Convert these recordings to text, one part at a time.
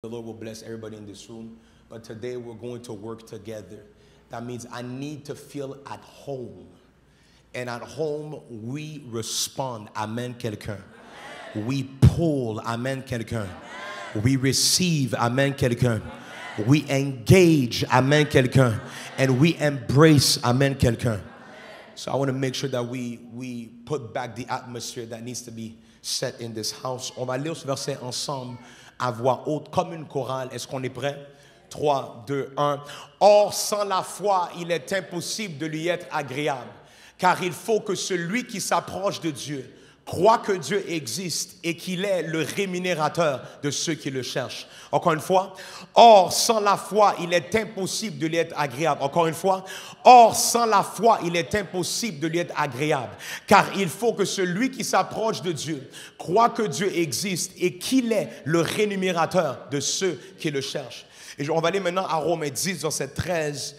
The Lord will bless everybody in this room. But today we're going to work together. That means I need to feel at home. And at home, we respond. Amen, quelqu'un. We pull. Amen, quelqu'un. We receive. Amen, quelqu'un. We engage. Amen, quelqu'un. And we embrace. Amen, quelqu'un. So I want to make sure that we put back the atmosphere that needs to be set in this house. On va lire ce verset ensemble à voix haute comme une chorale. Est-ce qu'on est prêt? 3, 2, 1. Or, sans la foi, il est impossible de lui être agréable, car il faut que celui qui s'approche de Dieu croit que Dieu existe et qu'il est le rémunérateur de ceux qui le cherchent. Encore une fois. Or, sans la foi, il est impossible de lui être agréable. Encore une fois. Or, sans la foi, il est impossible de lui être agréable, car il faut que celui qui s'approche de Dieu croit que Dieu existe et qu'il est le rémunérateur de ceux qui le cherchent. Et on va aller maintenant à Romains 10, verset 13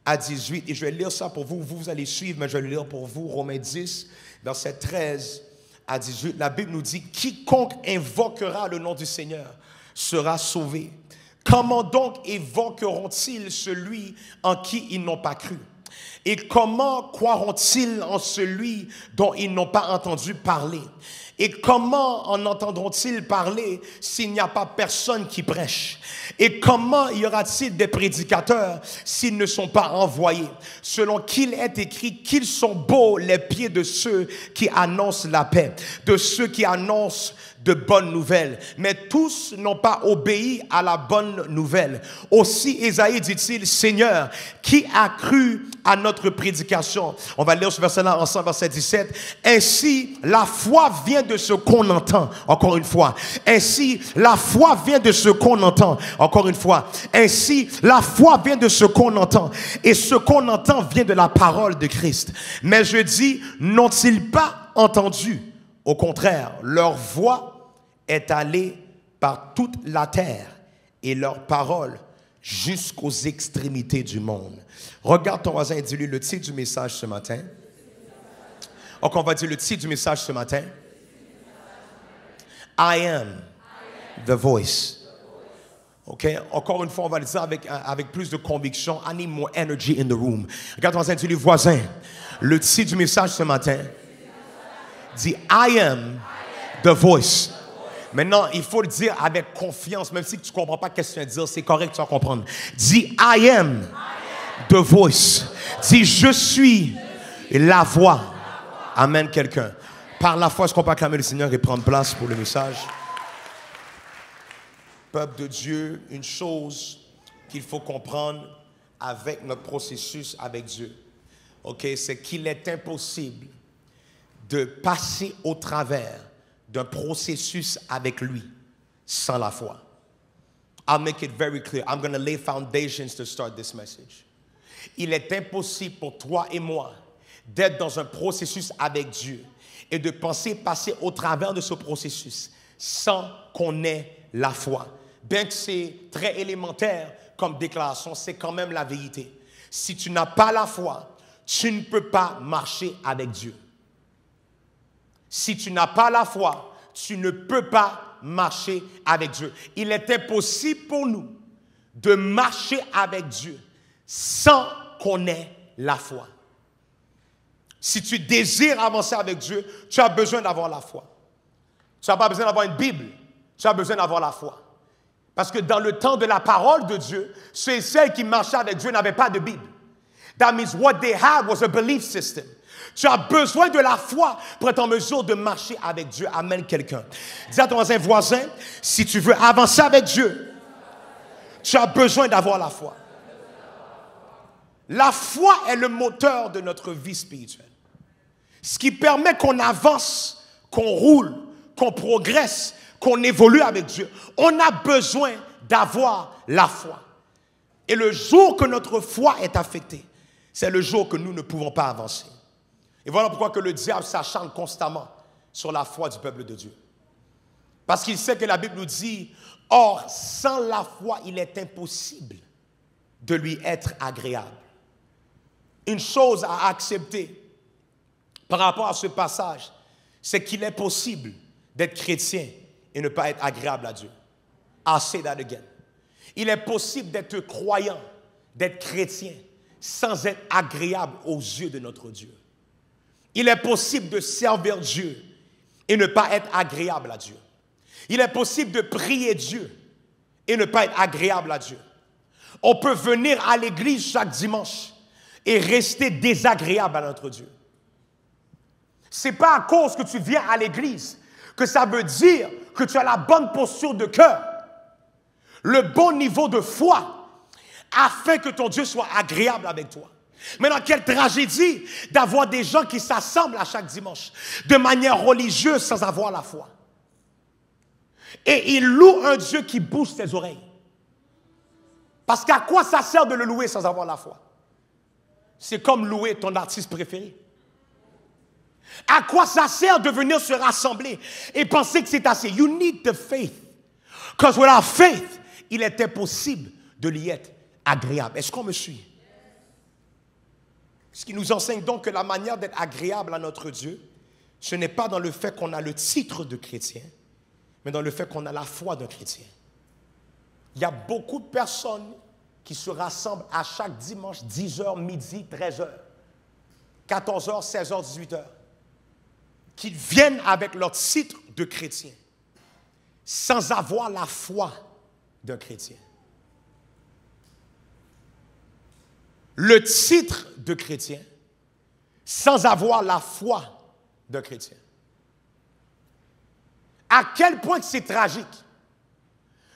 à 18. Et je vais lire ça pour vous. Vous allez suivre, mais je vais le lire pour vous. Romains 10, verset 13 à 18. La Bible nous dit: quiconque invoquera le nom du Seigneur sera sauvé. Comment donc évoqueront-ils celui en qui ils n'ont pas cru? Et comment croiront-ils en celui dont ils n'ont pas entendu parler? Et comment en entendront-ils parler s'il n'y a pas personne qui prêche? Et comment y aura-t-il des prédicateurs s'ils ne sont pas envoyés? Selon qu'il est écrit qu'ils sont beaux les pieds de ceux qui annoncent la paix, de ceux qui annoncent de bonnes nouvelles. Mais tous n'ont pas obéi à la bonne nouvelle. Aussi Ésaïe dit-il: Seigneur, qui a cru à notre prédication? On va lire ce verset-là ensemble, verset 17. Ainsi, la foi vient de ce qu'on entend. Encore une fois. Ainsi, la foi vient de ce qu'on entend. Encore une fois. Ainsi, la foi vient de ce qu'on entend. Et ce qu'on entend vient de la parole de Christ. Mais je dis, n'ont-ils pas entendu? Au contraire, leur voix est allée par toute la terre et leur parole jusqu'aux extrémités du monde. Regarde ton voisin et dis-lui le titre du message ce matin. Donc on va dire le titre du message ce matin. I am the voice. Ok, encore une fois, on va le dire avec plus de conviction. I need more energy in the room. Regarde ton voisin et dis-lui: voisin, le titre du message ce matin. Dis: I am the voice. Maintenant, il faut le dire avec confiance, même si tu ne comprends pas ce que tu viens de dire, c'est correct, tu vas comprendre. Dis: I am the voice. Dis: je suis la voix. Amen, quelqu'un. Par la foi, est-ce qu'on peut acclamer le Seigneur et prendre place pour le message? Peuple de Dieu, une chose qu'il faut comprendre avec notre processus avec Dieu, ok, c'est qu'il est impossible de passer au travers d'un processus avec lui sans la foi. I'll make it very clear. I'm going to lay foundations to start this message. Il est impossible pour toi et moi d'être dans un processus avec Dieu et de penser passer au travers de ce processus sans qu'on ait la foi. Bien que c'est très élémentaire comme déclaration, c'est quand même la vérité. Si tu n'as pas la foi, tu ne peux pas marcher avec Dieu. Si tu n'as pas la foi, tu ne peux pas marcher avec Dieu. Il est impossible pour nous de marcher avec Dieu sans qu'on ait la foi. Si tu désires avancer avec Dieu, tu as besoin d'avoir la foi. Tu n'as pas besoin d'avoir une Bible, tu as besoin d'avoir la foi. Parce que dans le temps de la parole de Dieu, ceux et celles qui marchaient avec Dieu n'avaient pas de Bible. That means what they had was a belief system. Tu as besoin de la foi pour être en mesure de marcher avec Dieu. Amen, quelqu'un. Dis à ton voisin, si tu veux avancer avec Dieu, tu as besoin d'avoir la foi. La foi est le moteur de notre vie spirituelle. Ce qui permet qu'on avance, qu'on roule, qu'on progresse, qu'on évolue avec Dieu. On a besoin d'avoir la foi. Et le jour que notre foi est affectée, c'est le jour que nous ne pouvons pas avancer. Et voilà pourquoi que le diable s'acharne constamment sur la foi du peuple de Dieu. Parce qu'il sait que la Bible nous dit: or, sans la foi, il est impossible de lui être agréable. Une chose à accepter par rapport à ce passage, c'est qu'il est possible d'être chrétien et ne pas être agréable à Dieu. I'll say that again. Il est possible d'être croyant, d'être chrétien, sans être agréable aux yeux de notre Dieu. Il est possible de servir Dieu et ne pas être agréable à Dieu. Il est possible de prier Dieu et ne pas être agréable à Dieu. On peut venir à l'église chaque dimanche et rester désagréable à notre Dieu. Ce n'est pas à cause que tu viens à l'église que ça veut dire que tu as la bonne posture de cœur, le bon niveau de foi, afin que ton Dieu soit agréable avec toi. Maintenant, quelle tragédie d'avoir des gens qui s'assemblent à chaque dimanche de manière religieuse sans avoir la foi. Et ils louent un Dieu qui bouge ses oreilles. Parce qu'à quoi ça sert de le louer sans avoir la foi? C'est comme louer ton artiste préféré. À quoi ça sert de venir se rassembler et penser que c'est assez? You need the faith. Because without faith, il est impossible de l'y être agréable. Est-ce qu'on me suit? Ce qui nous enseigne donc que la manière d'être agréable à notre Dieu, ce n'est pas dans le fait qu'on a le titre de chrétien, mais dans le fait qu'on a la foi d'un chrétien. Il y a beaucoup de personnes qui se rassemblent à chaque dimanche, 10h, midi, 13h, 14h, 16h, 18h, qui viennent avec leur titre de chrétien, sans avoir la foi d'un chrétien. Le titre de chrétien, sans avoir la foi d'un chrétien. À quel point c'est tragique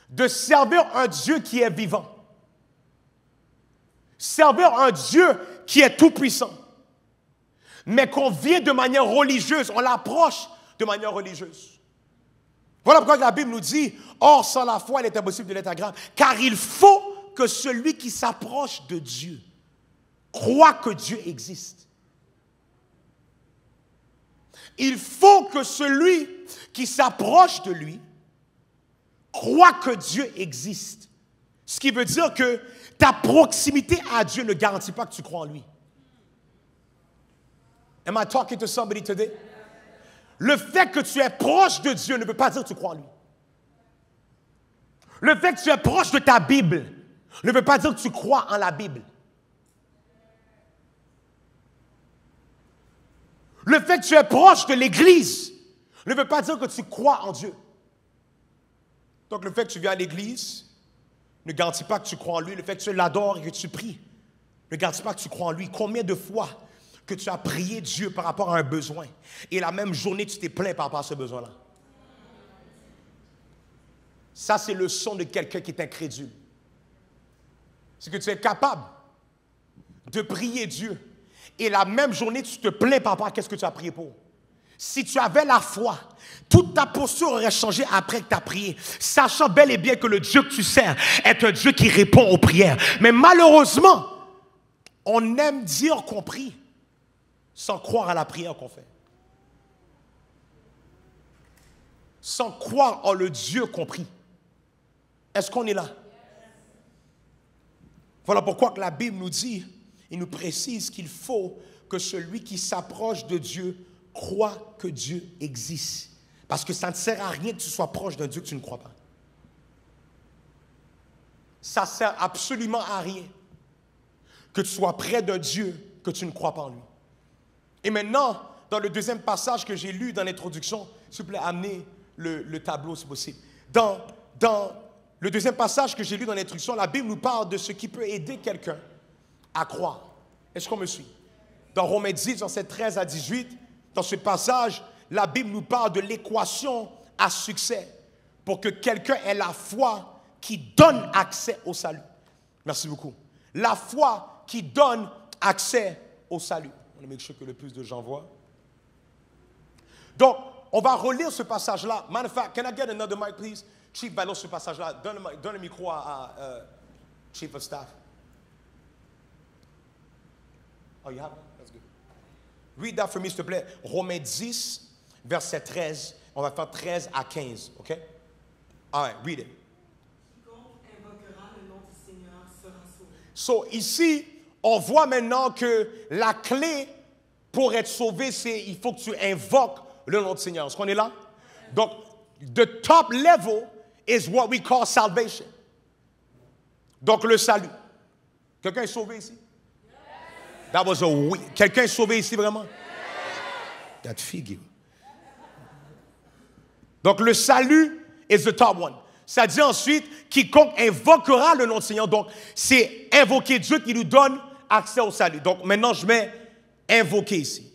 de servir un Dieu qui est vivant. Servir un Dieu qui est tout-puissant. Mais qu'on vient de manière religieuse, on l'approche de manière religieuse. Voilà pourquoi la Bible nous dit, or sans la foi, il est impossible de l'être agréable. Car il faut que celui qui s'approche de Dieu croit que Dieu existe. Il faut que celui qui s'approche de lui croit que Dieu existe. Ce qui veut dire que ta proximité à Dieu ne garantit pas que tu crois en lui. Am I talking to somebody today? Le fait que tu es proche de Dieu ne veut pas dire que tu crois en lui. Le fait que tu es proche de ta Bible ne veut pas dire que tu crois en la Bible. Le fait que tu es proche de l'Église ne veut pas dire que tu crois en Dieu. Donc le fait que tu viens à l'Église ne garantit pas que tu crois en lui. Le fait que tu l'adores et que tu pries ne garantit pas que tu crois en lui. Combien de fois que tu as prié Dieu par rapport à un besoin et la même journée tu t'es plaint par rapport à ce besoin-là? Ça, c'est le son de quelqu'un qui est incrédule. C'est que tu es capable de prier Dieu et la même journée, tu te plains par rapport à ce que tu as prié pour. Si tu avais la foi, toute ta posture aurait changé après que tu as prié, sachant bel et bien que le Dieu que tu sers est un Dieu qui répond aux prières. Mais malheureusement, on aime dire qu'on prie sans croire à la prière qu'on fait. Sans croire en le Dieu qu'on prie. Est-ce qu'on est là? Voilà pourquoi que la Bible nous dit, il nous précise qu'il faut que celui qui s'approche de Dieu croit que Dieu existe. Parce que ça ne sert à rien que tu sois proche d'un Dieu que tu ne crois pas. Ça ne sert absolument à rien que tu sois près d'un Dieu que tu ne crois pas en lui. Et maintenant, dans le deuxième passage que j'ai lu dans l'introduction, s'il vous plaît, amenez le tableau si possible. Dans le deuxième passage que j'ai lu dans l'introduction, la Bible nous parle de ce qui peut aider quelqu'un à croire. Est-ce qu'on me suit? Dans Romains 10, versets 13 à 18, dans ce passage, la Bible nous parle de l'équation à succès pour que quelqu'un ait la foi qui donne accès au salut. Merci beaucoup. La foi qui donne accès au salut. On va make sure que le plus de gens voient. Donc, on va relire ce passage-là. Matter of fact, can I get another mic, please? Chief, va lire ce passage-là. Donne le micro à Chief of Staff. Oh, you have one? That's good. Read that for me, s'il te plaît. Romains 10, verset 13. On va faire 13 à 15, OK? All right, read it. Quiconque invoquera le nom du Seigneur sera sauvé. So, ici, on voit maintenant que la clé pour être sauvé, c'est il faut que tu invoques le nom du Seigneur. Est-ce qu'on est là? Donc, the top level is what we call salvation. Donc le salut. Quelqu'un est sauvé ici? That was a oui. Quelqu'un est sauvé ici vraiment? That figure. Donc le salut is the top one. Ça dit ensuite, quiconque invoquera le nom du Seigneur. Donc c'est invoquer Dieu qui nous donne accès au salut. Donc maintenant je mets invoquer ici.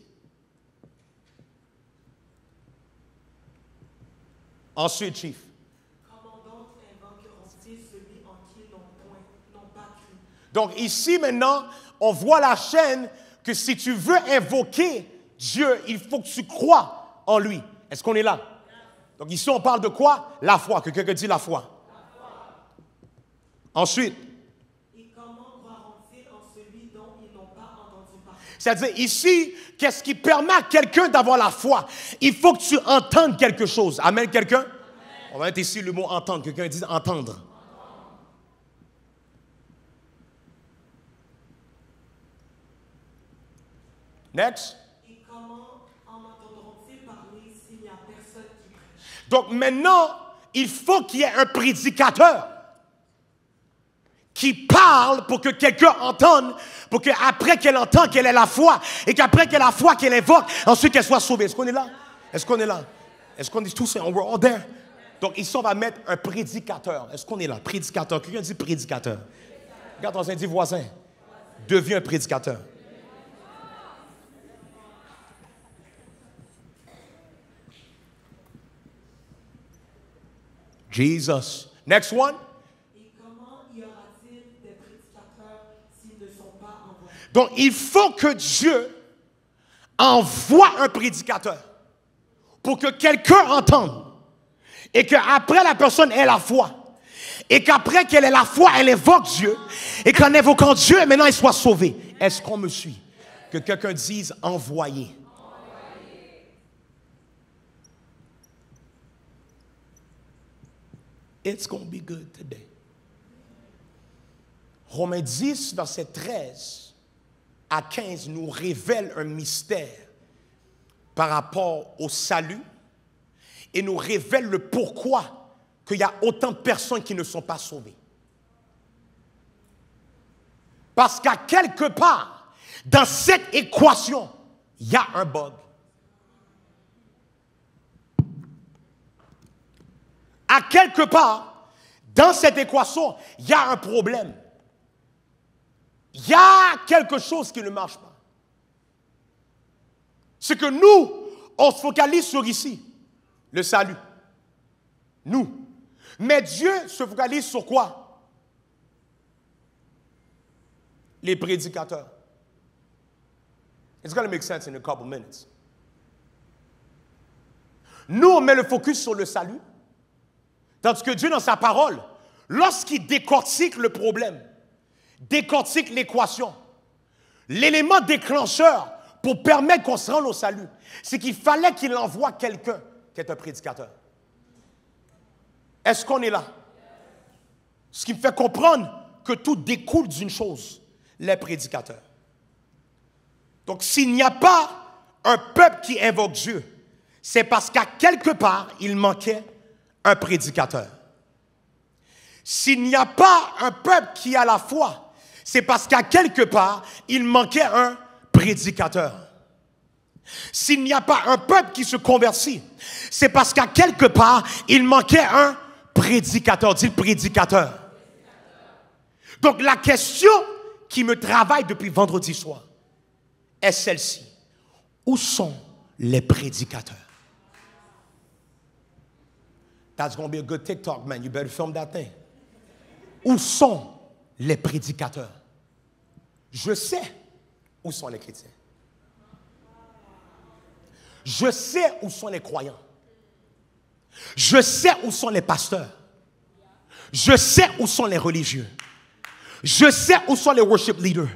Ensuite, Chief. Comment donc invoqueront-ils celui en qui n'ont pas cru? Donc ici maintenant, on voit la chaîne que si tu veux invoquer Dieu, il faut que tu crois en lui. Est-ce qu'on est là? Donc ici, on parle de quoi? La foi. Que quelqu'un dit la foi. Ensuite. Et comment croiront-ils en celui dont ils n'ont pas entendu parler? C'est-à-dire ici, qu'est-ce qui permet à quelqu'un d'avoir la foi? Il faut que tu entendes quelque chose. Amen, quelqu'un? On va mettre ici le mot entendre. Quelqu'un dit entendre. Next. Et comment en entendront-ils parler s'il n'y a personne qui prêche? Donc maintenant, il faut qu'il y ait un prédicateur qui parle pour que quelqu'un entende, pour qu'après qu'elle entende, qu'elle ait la foi, et qu'après qu'elle ait la foi, qu'elle invoque, ensuite qu'elle soit sauvée. Est-ce qu'on est là? Est-ce qu'on est là? Est-ce qu'on est tous? We're all there. Donc ici, on va mettre un prédicateur. Est-ce qu'on est là? Prédicateur. Quelqu'un dit prédicateur. Regarde ton dit voisin. Deviens un prédicateur. Jesus. Next one. Et comment y aura-t-il des prédicateurs s'ils ne sont pas envoyés? Donc, il faut que Dieu envoie un prédicateur pour que quelqu'un entende et qu'après la personne ait la foi et qu'après qu'elle ait la foi, elle évoque Dieu et qu'en évoquant Dieu, maintenant, elle soit sauvée. Est-ce qu'on me suit? Que quelqu'un dise envoyer. It's going to be good today. Romains 10, verset 13 à 15 nous révèle un mystère par rapport au salut et nous révèle le pourquoi qu'il y a autant de personnes qui ne sont pas sauvées. Parce qu'à quelque part, dans cette équation, il y a un bug. À quelque part, dans cette équation, il y a un problème. Il y a quelque chose qui ne marche pas. C'est que nous, on se focalise sur ici, le salut. Nous. Mais Dieu se focalise sur quoi? Les prédicateurs. It's going to make sense in a couple minutes. Nous, on met le focus sur le salut. Tandis que Dieu, dans sa parole, lorsqu'il décortique le problème, décortique l'équation, l'élément déclencheur pour permettre qu'on se rende au salut, c'est qu'il fallait qu'il envoie quelqu'un qui est un prédicateur. Est-ce qu'on est là? Ce qui me fait comprendre que tout découle d'une chose, les prédicateurs. Donc, s'il n'y a pas un peuple qui invoque Dieu, c'est parce qu'à quelque part, il manquait un prédicateur. S'il n'y a pas un peuple qui a la foi, c'est parce qu'à quelque part, il manquait un prédicateur. S'il n'y a pas un peuple qui se convertit, c'est parce qu'à quelque part, il manquait un prédicateur. Dis le prédicateur. Donc la question qui me travaille depuis vendredi soir est celle-ci. Où sont les prédicateurs? That's going to be a good TikTok, man. You better film that thing. Où sont les prédicateurs? Je sais où sont les chrétiens. Je sais où sont les croyants. Je sais où sont les pasteurs. Je sais où sont les religieux. Je sais où sont les worship leaders.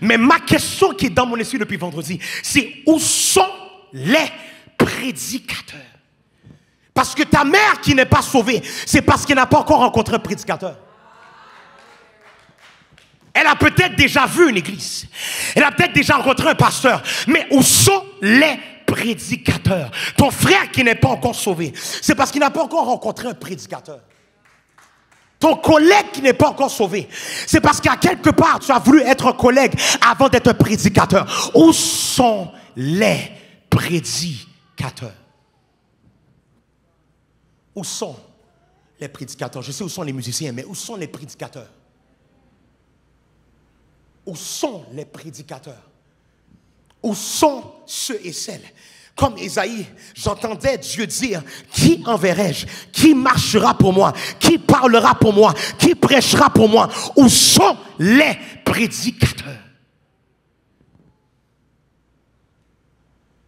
Mais ma question qui est dans mon esprit depuis vendredi, c'est où sont les prédicateurs? Parce que ta mère qui n'est pas sauvée, c'est parce qu'elle n'a pas encore rencontré un prédicateur. Elle a peut-être déjà vu une église. Elle a peut-être déjà rencontré un pasteur. Mais où sont les prédicateurs? Ton frère qui n'est pas encore sauvé, c'est parce qu'il n'a pas encore rencontré un prédicateur. Ton collègue qui n'est pas encore sauvé, c'est parce qu'à quelque part, tu as voulu être un collègue avant d'être un prédicateur. Où sont les prédicateurs? Où sont les prédicateurs? Je sais où sont les musiciens, mais où sont les prédicateurs? Où sont les prédicateurs? Où sont ceux et celles? Comme Ésaïe, j'entendais Dieu dire, qui enverrai-je? Qui marchera pour moi? Qui parlera pour moi? Qui prêchera pour moi? Où sont les prédicateurs?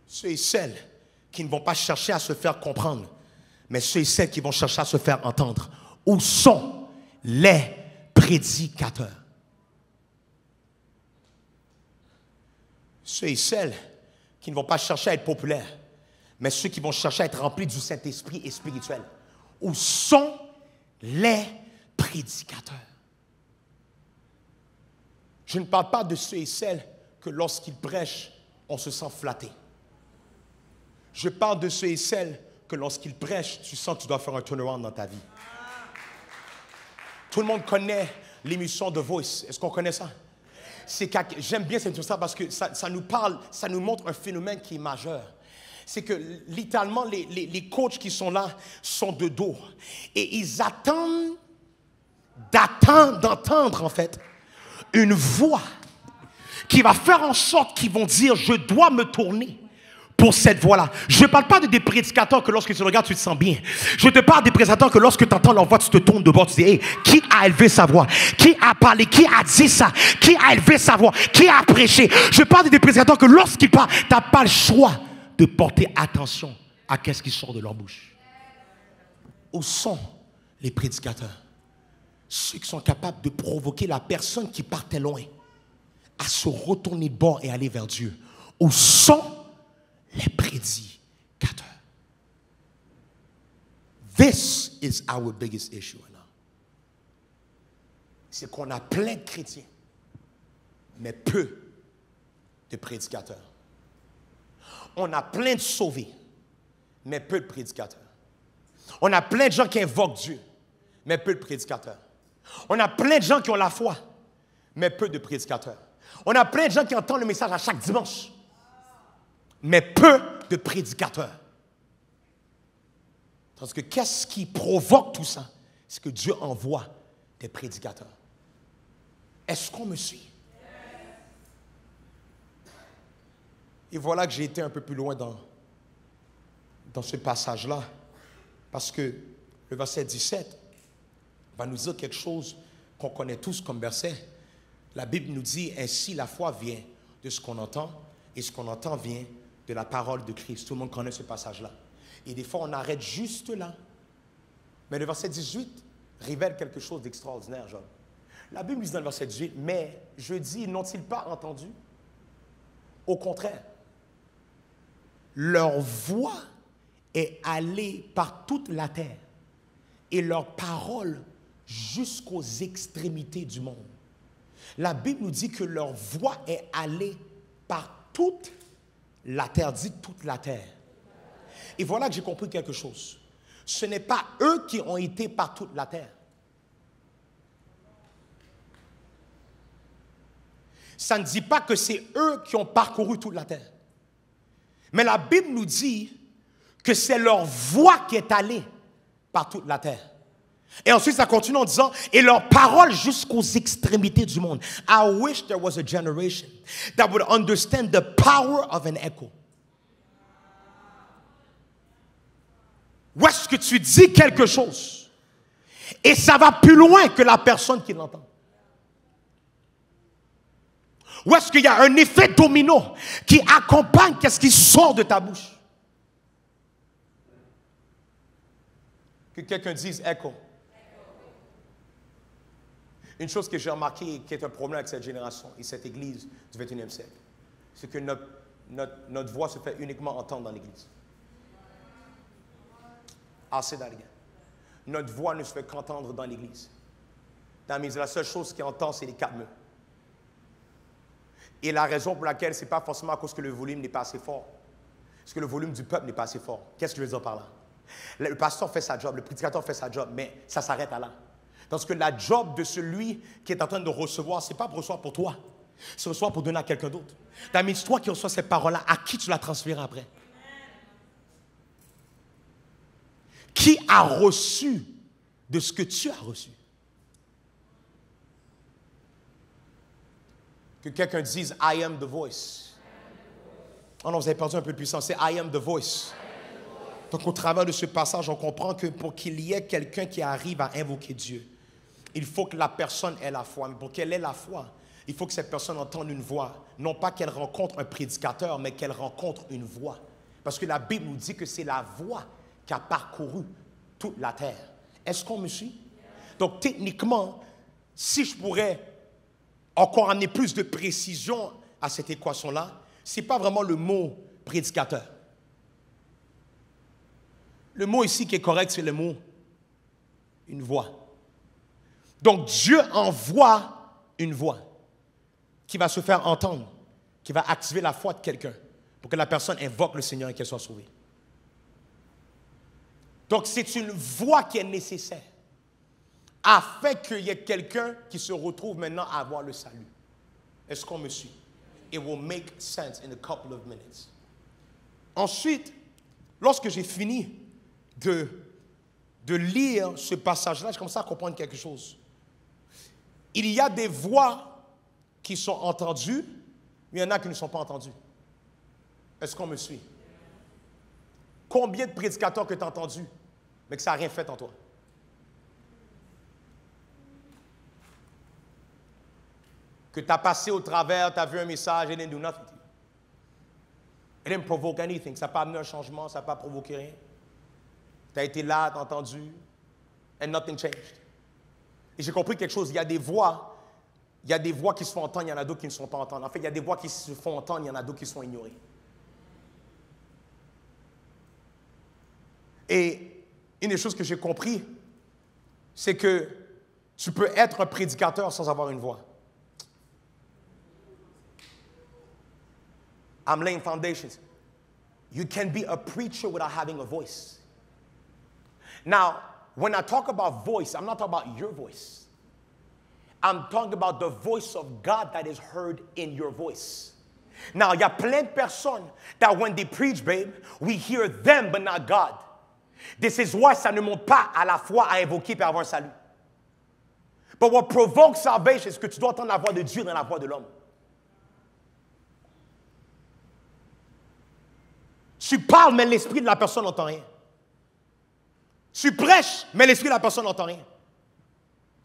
Ceux et celles qui ne vont pas chercher à se faire comprendre, mais ceux et celles qui vont chercher à se faire entendre. Où sont les prédicateurs? Ceux et celles qui ne vont pas chercher à être populaires, mais ceux qui vont chercher à être remplis du Saint-Esprit et spirituel. Où sont les prédicateurs? Je ne parle pas de ceux et celles que lorsqu'ils prêchent, on se sent flatté. Je parle de ceux et celles que lorsqu'ils prêchent, tu sens que tu dois faire un turnaround dans ta vie. Tout le monde connaît l'émission The Voice. Est-ce qu'on connaît ça? J'aime bien cette histoire parce que ça nous parle, ça nous montre un phénomène qui est majeur. C'est que littéralement, les coachs qui sont là sont de dos. Et ils attendent d'entendre en fait une voix qui va faire en sorte qu'ils vont dire, je dois me tourner pour cette voix-là. Je ne parle pas de des prédicateurs que lorsque tu regardes, tu te sens bien. Je te parle des prédicateurs que lorsque tu entends leur voix, tu te tournes de bord, tu dis, hey, qui a élevé sa voix? Qui a parlé? Qui a dit ça? Qui a élevé sa voix? Qui a prêché? Je parle des prédicateurs que lorsqu'ils parlent, tu n'as pas le choix de porter attention à ce qui sort de leur bouche. Où sont les prédicateurs? Ceux qui sont capables de provoquer la personne qui partait loin à se retourner de bord et aller vers Dieu. Où sont les prédicateurs? This is our biggest issue now. C'est qu'on a plein de chrétiens, mais peu de prédicateurs. On a plein de sauvés, mais peu de prédicateurs. On a plein de gens qui invoquent Dieu, mais peu de prédicateurs. On a plein de gens qui ont la foi, mais peu de prédicateurs. On a plein de gens qui entendent le message à chaque dimanche, mais peu de prédicateurs. Parce que qu'est-ce qui provoque tout ça? C'est que Dieu envoie des prédicateurs. Est-ce qu'on me suit? Et voilà que j'ai été un peu plus loin dans ce passage-là, parce que le verset 17 va nous dire quelque chose qu'on connaît tous comme verset. La Bible nous dit, ainsi la foi vient de ce qu'on entend, et ce qu'on entend vient de la parole de Christ. Tout le monde connaît ce passage-là. Et des fois, on arrête juste là. Mais le verset 18 révèle quelque chose d'extraordinaire, Jean. La Bible dit dans le verset 18, mais je dis, n'ont-ils pas entendu? Au contraire, leur voix est allée par toute la terre et leur parole jusqu'aux extrémités du monde. La Bible nous dit que leur voix est allée par toute la terre, dit toute la terre. Et voilà que j'ai compris quelque chose. Ce n'est pas eux qui ont été par toute la terre. Ça ne dit pas que c'est eux qui ont parcouru toute la terre. Mais la Bible nous dit que c'est leur voix qui est allée par toute la terre. Et ensuite, ça continue en disant, et leur parole jusqu'aux extrémités du monde. I wish there was a generation that would understand the power of an echo. Où est-ce que tu dis quelque chose et ça va plus loin que la personne qui l'entend? Où est-ce qu'il y a un effet domino qui accompagne ce qui sort de ta bouche? Que quelqu'un dise écho. Une chose que j'ai remarqué qui est un problème avec cette génération et cette église du 21e siècle, c'est que notre voix se fait uniquement entendre dans l'église. I'll say that again. Notre voix ne se fait qu'entendre dans l'église. La seule chose qui entend, c'est les quatre murs. Et la raison pour laquelle, ce n'est pas forcément à cause que le volume n'est pas assez fort. Parce que le volume du peuple n'est pas assez fort. Qu'est-ce que je veux dire par là? Le pasteur fait sa job, le prédicateur fait sa job, mais ça s'arrête à là. Parce que la job de celui qui est en train de recevoir, ce n'est pas pour recevoir pour toi. C'est recevoir pour donner à quelqu'un d'autre. Ça veut dire, toi qui reçois ces paroles-là, à qui tu la transfères après? Qui a reçu de ce que tu as reçu? Que quelqu'un dise, I am the voice. Oh non, vous avez perdu un peu de puissance. C'est I am the voice. Donc, au travers de ce passage, on comprend que pour qu'il y ait quelqu'un qui arrive à invoquer Dieu, il faut que la personne ait la foi. Mais pour qu'elle ait la foi, il faut que cette personne entende une voix. Non pas qu'elle rencontre un prédicateur, mais qu'elle rencontre une voix. Parce que la Bible nous dit que c'est la voix qui a parcouru toute la terre. Est-ce qu'on me suit? Donc, techniquement, si je pourrais encore amener plus de précision à cette équation-là, ce n'est pas vraiment le mot prédicateur. Le mot ici qui est correct, c'est le mot une voix. Donc Dieu envoie une voix qui va se faire entendre, qui va activer la foi de quelqu'un pour que la personne invoque le Seigneur et qu'elle soit sauvée. Donc c'est une voix qui est nécessaire afin qu'il y ait quelqu'un qui se retrouve maintenant à avoir le salut. Est-ce qu'on me suit? It will make sense in a couple of minutes. Ensuite, lorsque j'ai fini de lire ce passage-là, je commence à comprendre quelque chose. Il y a des voix qui sont entendues, mais il y en a qui ne sont pas entendues. Est-ce qu'on me suit? Combien de prédicateurs que tu as entendus, mais que ça n'a rien fait en toi? Que tu as passé au travers, tu as vu un message, it didn't do nothing to you. It didn't provoke anything. Ça n'a pas amené un changement, ça n'a pas provoqué rien. Tu as été là, tu as entendu, and nothing changed. Et j'ai compris quelque chose, il y a des voix qui se font entendre, il y en a d'autres qui ne se font pas entendre. En fait, il y a des voix qui se font entendre, il y en a d'autres qui sont ignorées. Et une des choses que j'ai compris, c'est que tu peux être un prédicateur sans avoir une voix. I'm laying foundations. You can be a preacher without having a voice. Now, when I talk about voice, I'm not talking about your voice. I'm talking about the voice of God that is heard in your voice. Now, il y a plein de personnes that when they preach, babe, we hear them but not God. This is why ça ne monte pas à la foi à invoquer et à avoir un salut. But what provokes salvation, c'est que tu dois entendre la voix de Dieu dans la voix de l'homme. Tu parles, mais l'esprit de la personne n'entend rien. Tu prêches, mais l'esprit de la personne n'entend rien.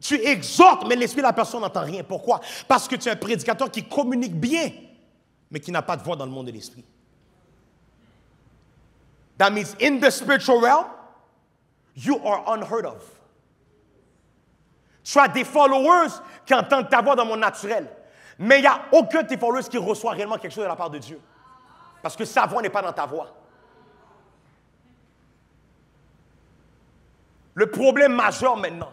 Tu exhortes, mais l'esprit de la personne n'entend rien. Pourquoi? Parce que tu es un prédicateur qui communique bien, mais qui n'a pas de voix dans le monde de l'esprit. That means in the spiritual realm, you are unheard of. Tu as des followers qui entendent ta voix dans le monde naturel, mais il n'y a aucun de tes followers qui reçoit réellement quelque chose de la part de Dieu. Parce que sa voix n'est pas dans ta voix. Le problème majeur maintenant,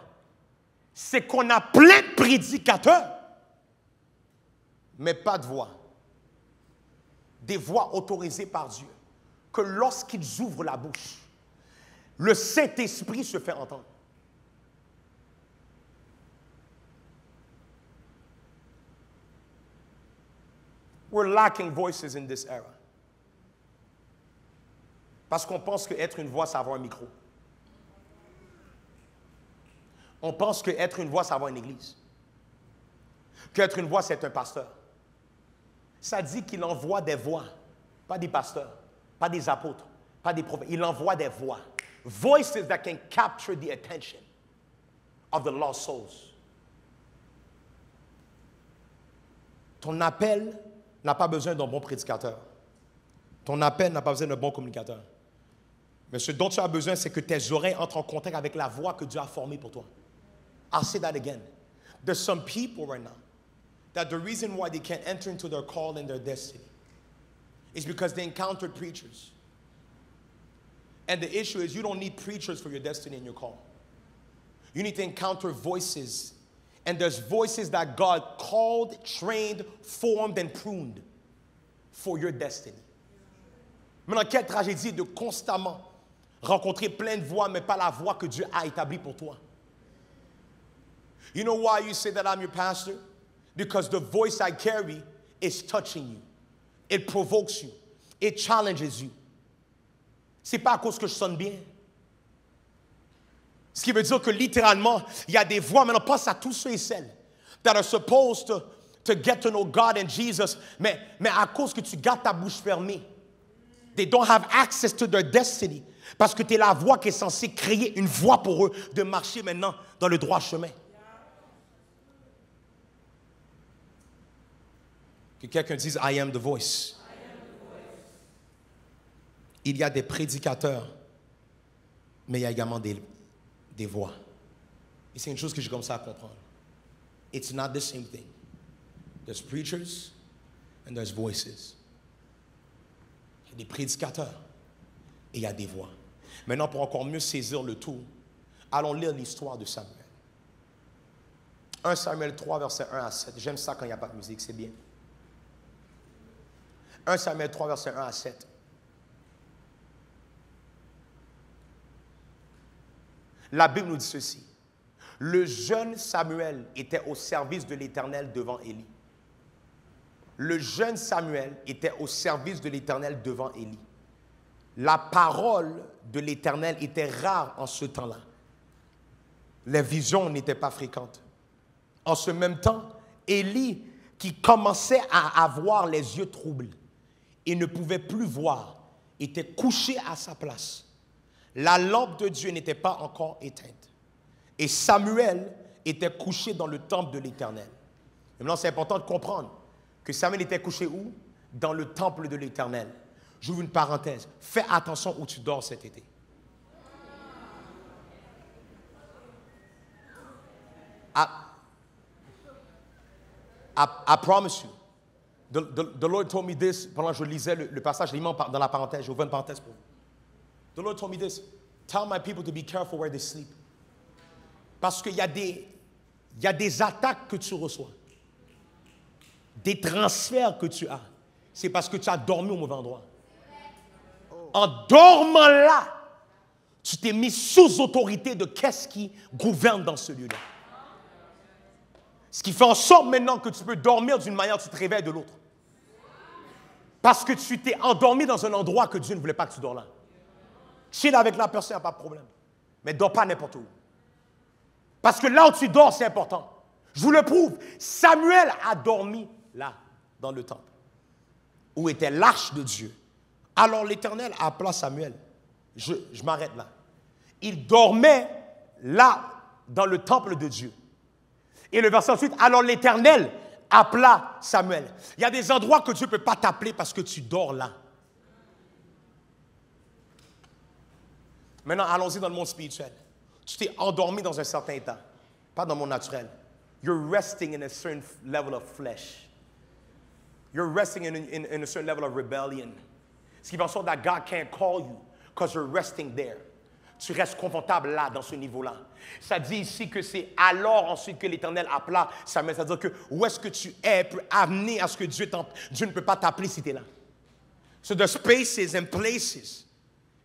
c'est qu'on a plein de prédicateurs, mais pas de voix. Des voix autorisées par Dieu, que lorsqu'ils ouvrent la bouche, le Saint-Esprit se fait entendre. We're lacking voices in this era. Parce qu'on pense qu'être une voix, c'est avoir un micro. On pense qu'être une voix, c'est avoir une église. Qu'être une voix, c'est être un pasteur. Ça dit qu'il envoie des voix, pas des pasteurs, pas des apôtres, pas des prophètes. Il envoie des voix. Voices that can capture the attention of the lost souls. Ton appel n'a pas besoin d'un bon prédicateur. Ton appel n'a pas besoin d'un bon communicateur. Mais ce dont tu as besoin, c'est que tes oreilles entrent en contact avec la voix que Dieu a formée pour toi. I'll say that again. There's some people right now that the reason why they can't enter into their call and their destiny is because they encountered preachers. And the issue is you don't need preachers for your destiny and your call. You need to encounter voices. And there's voices that God called, trained, formed, and pruned for your destiny. Maintenant, quelle tragédie de constamment rencontrer plein de voix, mais pas la voix que Dieu a établie pour toi. You know why you say that I'm your pastor? Because the voice I carry is touching you. It provokes you. It challenges you. C'est pas à cause que je sonne bien. Ce qui veut dire que littéralement, il y a des voix, maintenant pense à tous ceux et celles that are supposed to get to know God and Jesus, mais à cause que tu gardes ta bouche fermée, they don't have access to their destiny, parce que tu es la voix qui est censée créer une voie pour eux de marcher maintenant dans le droit chemin. Que quelqu'un dise, I am the voice. Il y a des prédicateurs, mais il y a également des voix. Et c'est une chose que j'ai commencé à comprendre. It's not the same thing. There's preachers and there's voices. Il y a des prédicateurs et il y a des voix. Maintenant, pour encore mieux saisir le tout, allons lire l'histoire de Samuel. 1 Samuel 3, verset 1 à 7. J'aime ça quand il n'y a pas de musique, c'est bien. 1 Samuel 3, verset 1 à 7. La Bible nous dit ceci. Le jeune Samuel était au service de l'Éternel devant Élie. Le jeune Samuel était au service de l'Éternel devant Élie. La parole de l'Éternel était rare en ce temps-là. Les visions n'étaient pas fréquentes. En ce même temps, Élie, qui commençait à avoir les yeux troubles et ne pouvait plus voir, était couché à sa place. La lampe de Dieu n'était pas encore éteinte. Et Samuel était couché dans le temple de l'Éternel. Maintenant, c'est important de comprendre que Samuel était couché où? Dans le temple de l'Éternel. J'ouvre une parenthèse. Fais attention où tu dors cet été. I promise you. The Lord told me this pendant que je lisais le passage, il dans la parenthèse, j'ouvre une parenthèse pour vous. The Lord told me this. Tell my people to be careful where they sleep. Parce qu'il y a des attaques que tu reçois. Des transferts que tu as. C'est parce que tu as dormi au mauvais endroit. En dormant là, tu t'es mis sous autorité de qu'est-ce qui gouverne dans ce lieu-là. Ce qui fait en sorte maintenant que tu peux dormir d'une manière, tu te réveilles de l'autre. Parce que tu t'es endormi dans un endroit que Dieu ne voulait pas que tu dors là. Chill avec la personne, il n'y a pas de problème. Mais dors pas n'importe où. Parce que là où tu dors, c'est important. Je vous le prouve. Samuel a dormi là, dans le temple, où était l'arche de Dieu. Alors l'Éternel appela Samuel. Je m'arrête là. Il dormait là, dans le temple de Dieu. Et le verset ensuite, alors l'Éternel appela Samuel. Il y a des endroits que Dieu ne peut pas t'appeler parce que tu dors là. Maintenant, allons-y dans le monde spirituel. Tu t'es endormi dans un certain état, pas dans le monde naturel. You're resting in a certain level of flesh. You're resting in a certain level of rebellion. Ce qui fait en sorte that God can't call you because you're resting there. Tu restes confortable là, dans ce niveau-là. Ça dit ici que c'est alors ensuite que l'Éternel appela Samuel. C'est-à-dire que où est-ce que tu es peut amener à ce que Dieu ne peut pas t'appeler si tu es là. So the spaces and places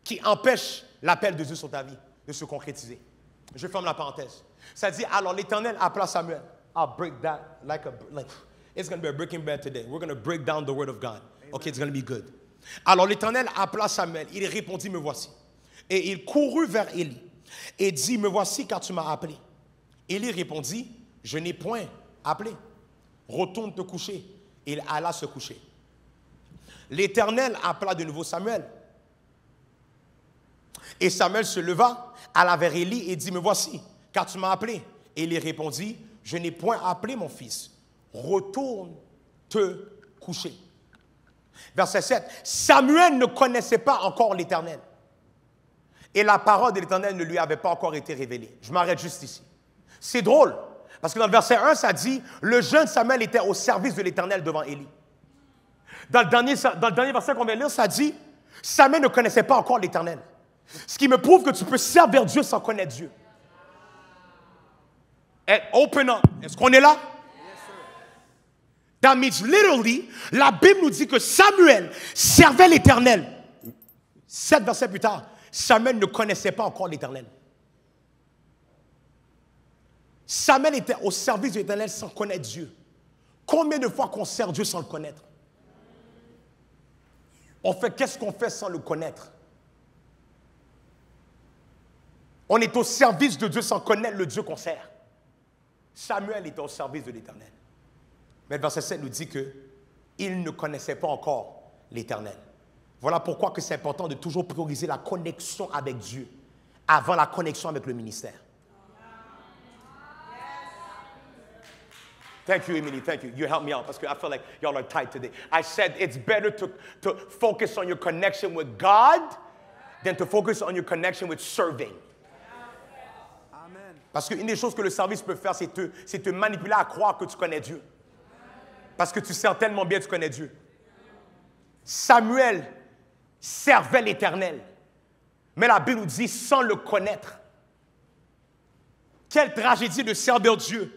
qui empêchent l'appel de Dieu sur ta vie de se concrétiser. Je ferme la parenthèse. Ça dit, alors l'Éternel appela Samuel. I'll break that like it's going to be a breaking bad today. We're going to break down the word of God. Okay, it's going to be good. Alors l'Éternel appela Samuel. Il répondit, me voici. Et il courut vers Élie et dit, me voici car tu m'as appelé. Élie répondit, je n'ai point appelé. Retourne te coucher. Il alla se coucher. L'Éternel appela de nouveau Samuel. Et Samuel se leva, alla vers Élie et dit, me voici, car tu m'as appelé. Et Élie répondit, je n'ai point appelé mon fils. Retourne te coucher. Verset 7. Samuel ne connaissait pas encore l'Éternel. Et la parole de l'Éternel ne lui avait pas encore été révélée. Je m'arrête juste ici. C'est drôle, parce que dans le verset 1, ça dit, le jeune Samuel était au service de l'Éternel devant Élie. Dans le dernier verset qu'on vient lire, ça dit, Samuel ne connaissait pas encore l'Éternel. Ce qui me prouve que tu peux servir Dieu sans connaître Dieu. And open up. Est-ce qu'on est là? That means literally, la Bible nous dit que Samuel servait l'Éternel. 7 versets plus tard, Samuel ne connaissait pas encore l'Éternel. Samuel était au service de l'Éternel sans connaître Dieu. Combien de fois qu'on sert Dieu sans le connaître? On fait qu'est-ce qu'on fait sans le connaître? On est au service de Dieu sans connaître le Dieu qu'on sert. Samuel était au service de l'Éternel. Mais le verset 7 nous dit qu'il ne connaissait pas encore l'Éternel. Voilà pourquoi que c'est important de toujours prioriser la connexion avec Dieu avant la connexion avec le ministère. Thank you, Emily. Thank you. You helped me out because I feel like y'all are tight today. I said it's better to focus on your connection with God than to focus on your connection with serving. Parce qu'une des choses que le service peut faire, c'est te manipuler à croire que tu connais Dieu. Parce que tu sers tellement bien que tu connais Dieu. Samuel servait l'Éternel. Mais la Bible nous dit sans le connaître. Quelle tragédie de servir Dieu.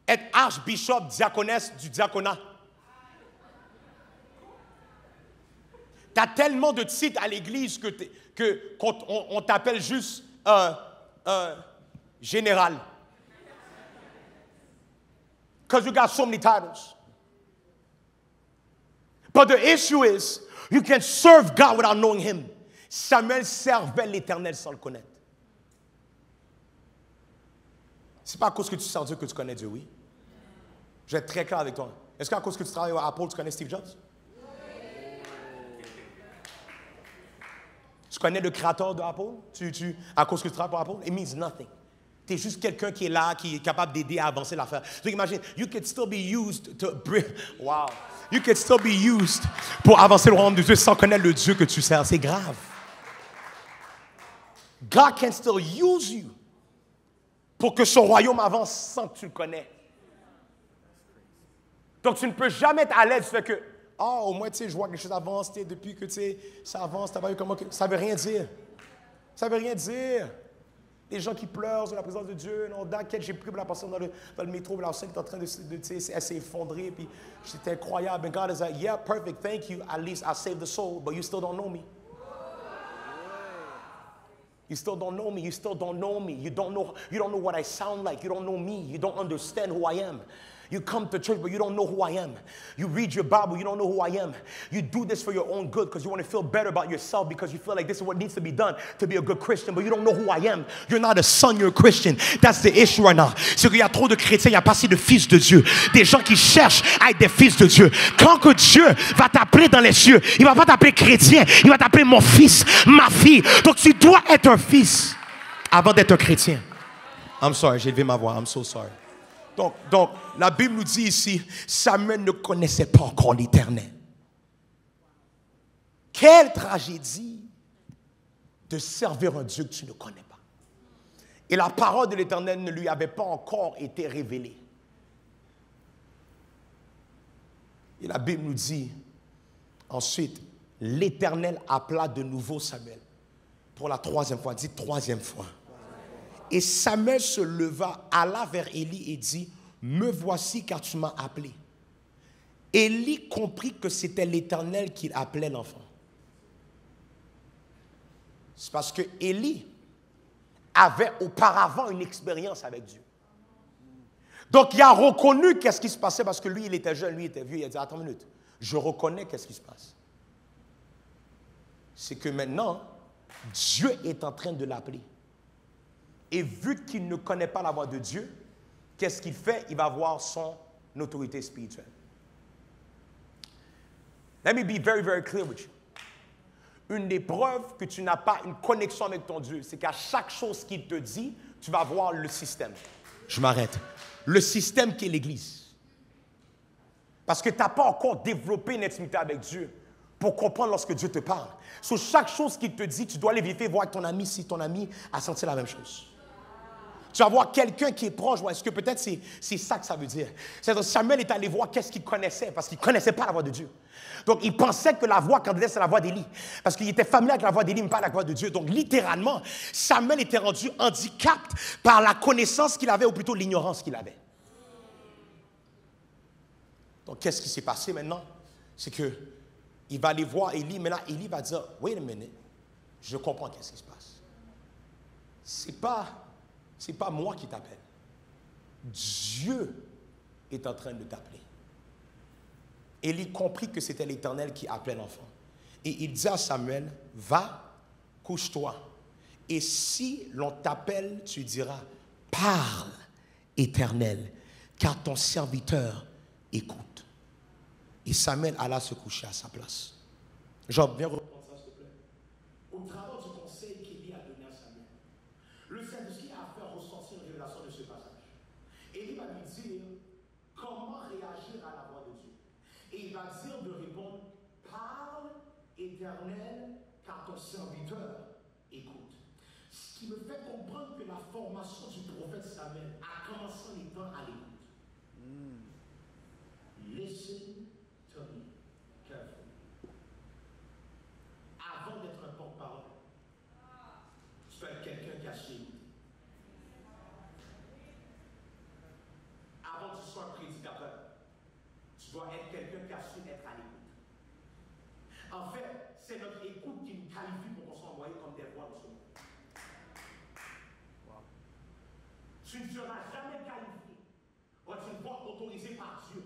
Être archbishop, diaconesse du diaconat. Tu as tellement de titres à l'église qu'on t'appelle juste général. Because you got so many titles. But the issue is, you can serve God without knowing Him. Samuel servait l'Éternel sans le connaître. C'est pas à cause que tu sers Dieu que tu connais Dieu, oui. Je vais être très clair avec toi. Est-ce qu'à cause que tu travailles à Apple, tu connais Steve Jobs? Tu connais le créateur de Apple? À cause que tu travailles pour Apple? It means nothing. Tu es juste quelqu'un qui est là, qui est capable d'aider à avancer l'affaire. Donc imagine, you could still be used to bring... Wow. You could still be used pour avancer le royaume de Dieu sans connaître le Dieu que tu sers. C'est grave. God can still use you pour que son royaume avance sans que tu le connais. Donc, tu ne peux jamais être à l'aise du fait que, au moins, tu sais, je vois que les choses avancent, depuis que, tu sais, ça avance, tu as vu comment que... Ça ne veut rien dire. Ça ne veut rien dire. Les gens qui pleurent sur la présence de Dieu, non, dans lequel j'ai pris pour la personne dans le métro, la scène qui est en train de s'effondrer, puis c'était incroyable. And God is like, yeah, perfect, thank you, at least I saved the soul, but you still don't know me. You still don't know me. You still don't know me. You don't know what I sound like. You don't know me. You don't understand who I am. You come to church, but you don't know who I am. You read your Bible, you don't know who I am. You do this for your own good because you want to feel better about yourself because you feel like this is what needs to be done to be a good Christian, but you don't know who I am. You're not a son, you're a Christian. That's the issue right now. C'est qu'il y a trop de chrétiens, il n'y a pas assez de fils de Dieu. Des gens qui cherchent à être des fils de Dieu. Quand que Dieu va t'appeler dans les cieux, il ne va pas t'appeler chrétien, il va t'appeler mon fils, ma fille. Donc tu dois être un fils avant d'être un chrétien. I'm sorry, j'ai élevé ma voix, I'm so sorry. Donc, la Bible nous dit ici, Samuel ne connaissait pas encore l'Éternel. Quelle tragédie de servir un Dieu que tu ne connais pas. Et la parole de l'Éternel ne lui avait pas encore été révélée. Et la Bible nous dit, ensuite, l'Éternel appela de nouveau Samuel. Pour la troisième fois, dit troisième fois. Et Samuel se leva, alla vers Élie et dit, « Me voici car tu m'as appelé. » Élie comprit que c'était l'Éternel qui appelait l'enfant. C'est parce que Élie avait auparavant une expérience avec Dieu. Donc il a reconnu qu'est-ce qui se passait parce que lui, il était jeune, lui, il était vieux. Il a dit, « Attends une minute, je reconnais qu'est-ce qui se passe. » C'est que maintenant, Dieu est en train de l'appeler. Et vu qu'il ne connaît pas la voix de Dieu, qu'est-ce qu'il fait? Il va voir son autorité spirituelle. Let me be very, very clear with you. Une des preuves que tu n'as pas une connexion avec ton Dieu, c'est qu'à chaque chose qu'il te dit, tu vas voir le système. Je m'arrête. Le système qui est l'Église. Parce que tu n'as pas encore développé une intimité avec Dieu pour comprendre lorsque Dieu te parle. Sur chaque chose qu'il te dit, tu dois aller vérifier, voir avec ton ami si ton ami a senti la même chose. Tu vas voir quelqu'un qui est proche. Est-ce que peut-être c'est ça que ça veut dire? C'est-à-dire Samuel est allé voir qu'est-ce qu'il connaissait parce qu'il ne connaissait pas la voix de Dieu. Donc, il pensait que la voix qu'il disait, c'est la voix d'Élie. Parce qu'il était familier avec la voix d'Élie, mais pas la voix de Dieu. Donc, littéralement, Samuel était rendu handicapé par la connaissance qu'il avait, ou plutôt l'ignorance qu'il avait. Donc, qu'est-ce qui s'est passé maintenant? C'est qu'il va aller voir Élie. Maintenant, Élie va dire, « Wait a minute, je comprends qu'est-ce qui se passe. C'est pas Ce n'est pas moi qui t'appelle. Dieu est en train de t'appeler. Élie comprit que c'était l'Éternel qui appelait l'enfant. Et il dit à Samuel, va, couche-toi. Et si l'on t'appelle, tu diras, parle, Éternel, car ton serviteur écoute. Et Samuel alla se coucher à sa place. Job, viens reprendre ça, s'il te plaît. Au travers du conseil qu'Élie a donné à Samuel, le Saint-Esprit a fait ressentir une révélation de ce passage. Élie va lui dire comment réagir à la voix de Dieu. Et il va dire de répondre, parle, Éternel, car ton serviteur écoute. Ce qui me fait comprendre que la formation du prophète Samuel a commencé en étant à l'écoute. Listen to me carefully. Avant d'être un porte-parole, tu dois être quelqu'un qui a su écouter. Avant que tu sois un prédicateur, tu dois être quelqu'un qui a su être à l'écoute. En fait, c'est notre écoute qui nous qualifie pour qu'on soit envoyé comme des voix de ce monde. Wow. Tu ne seras jamais qualifié pour être une voix autorisée par Dieu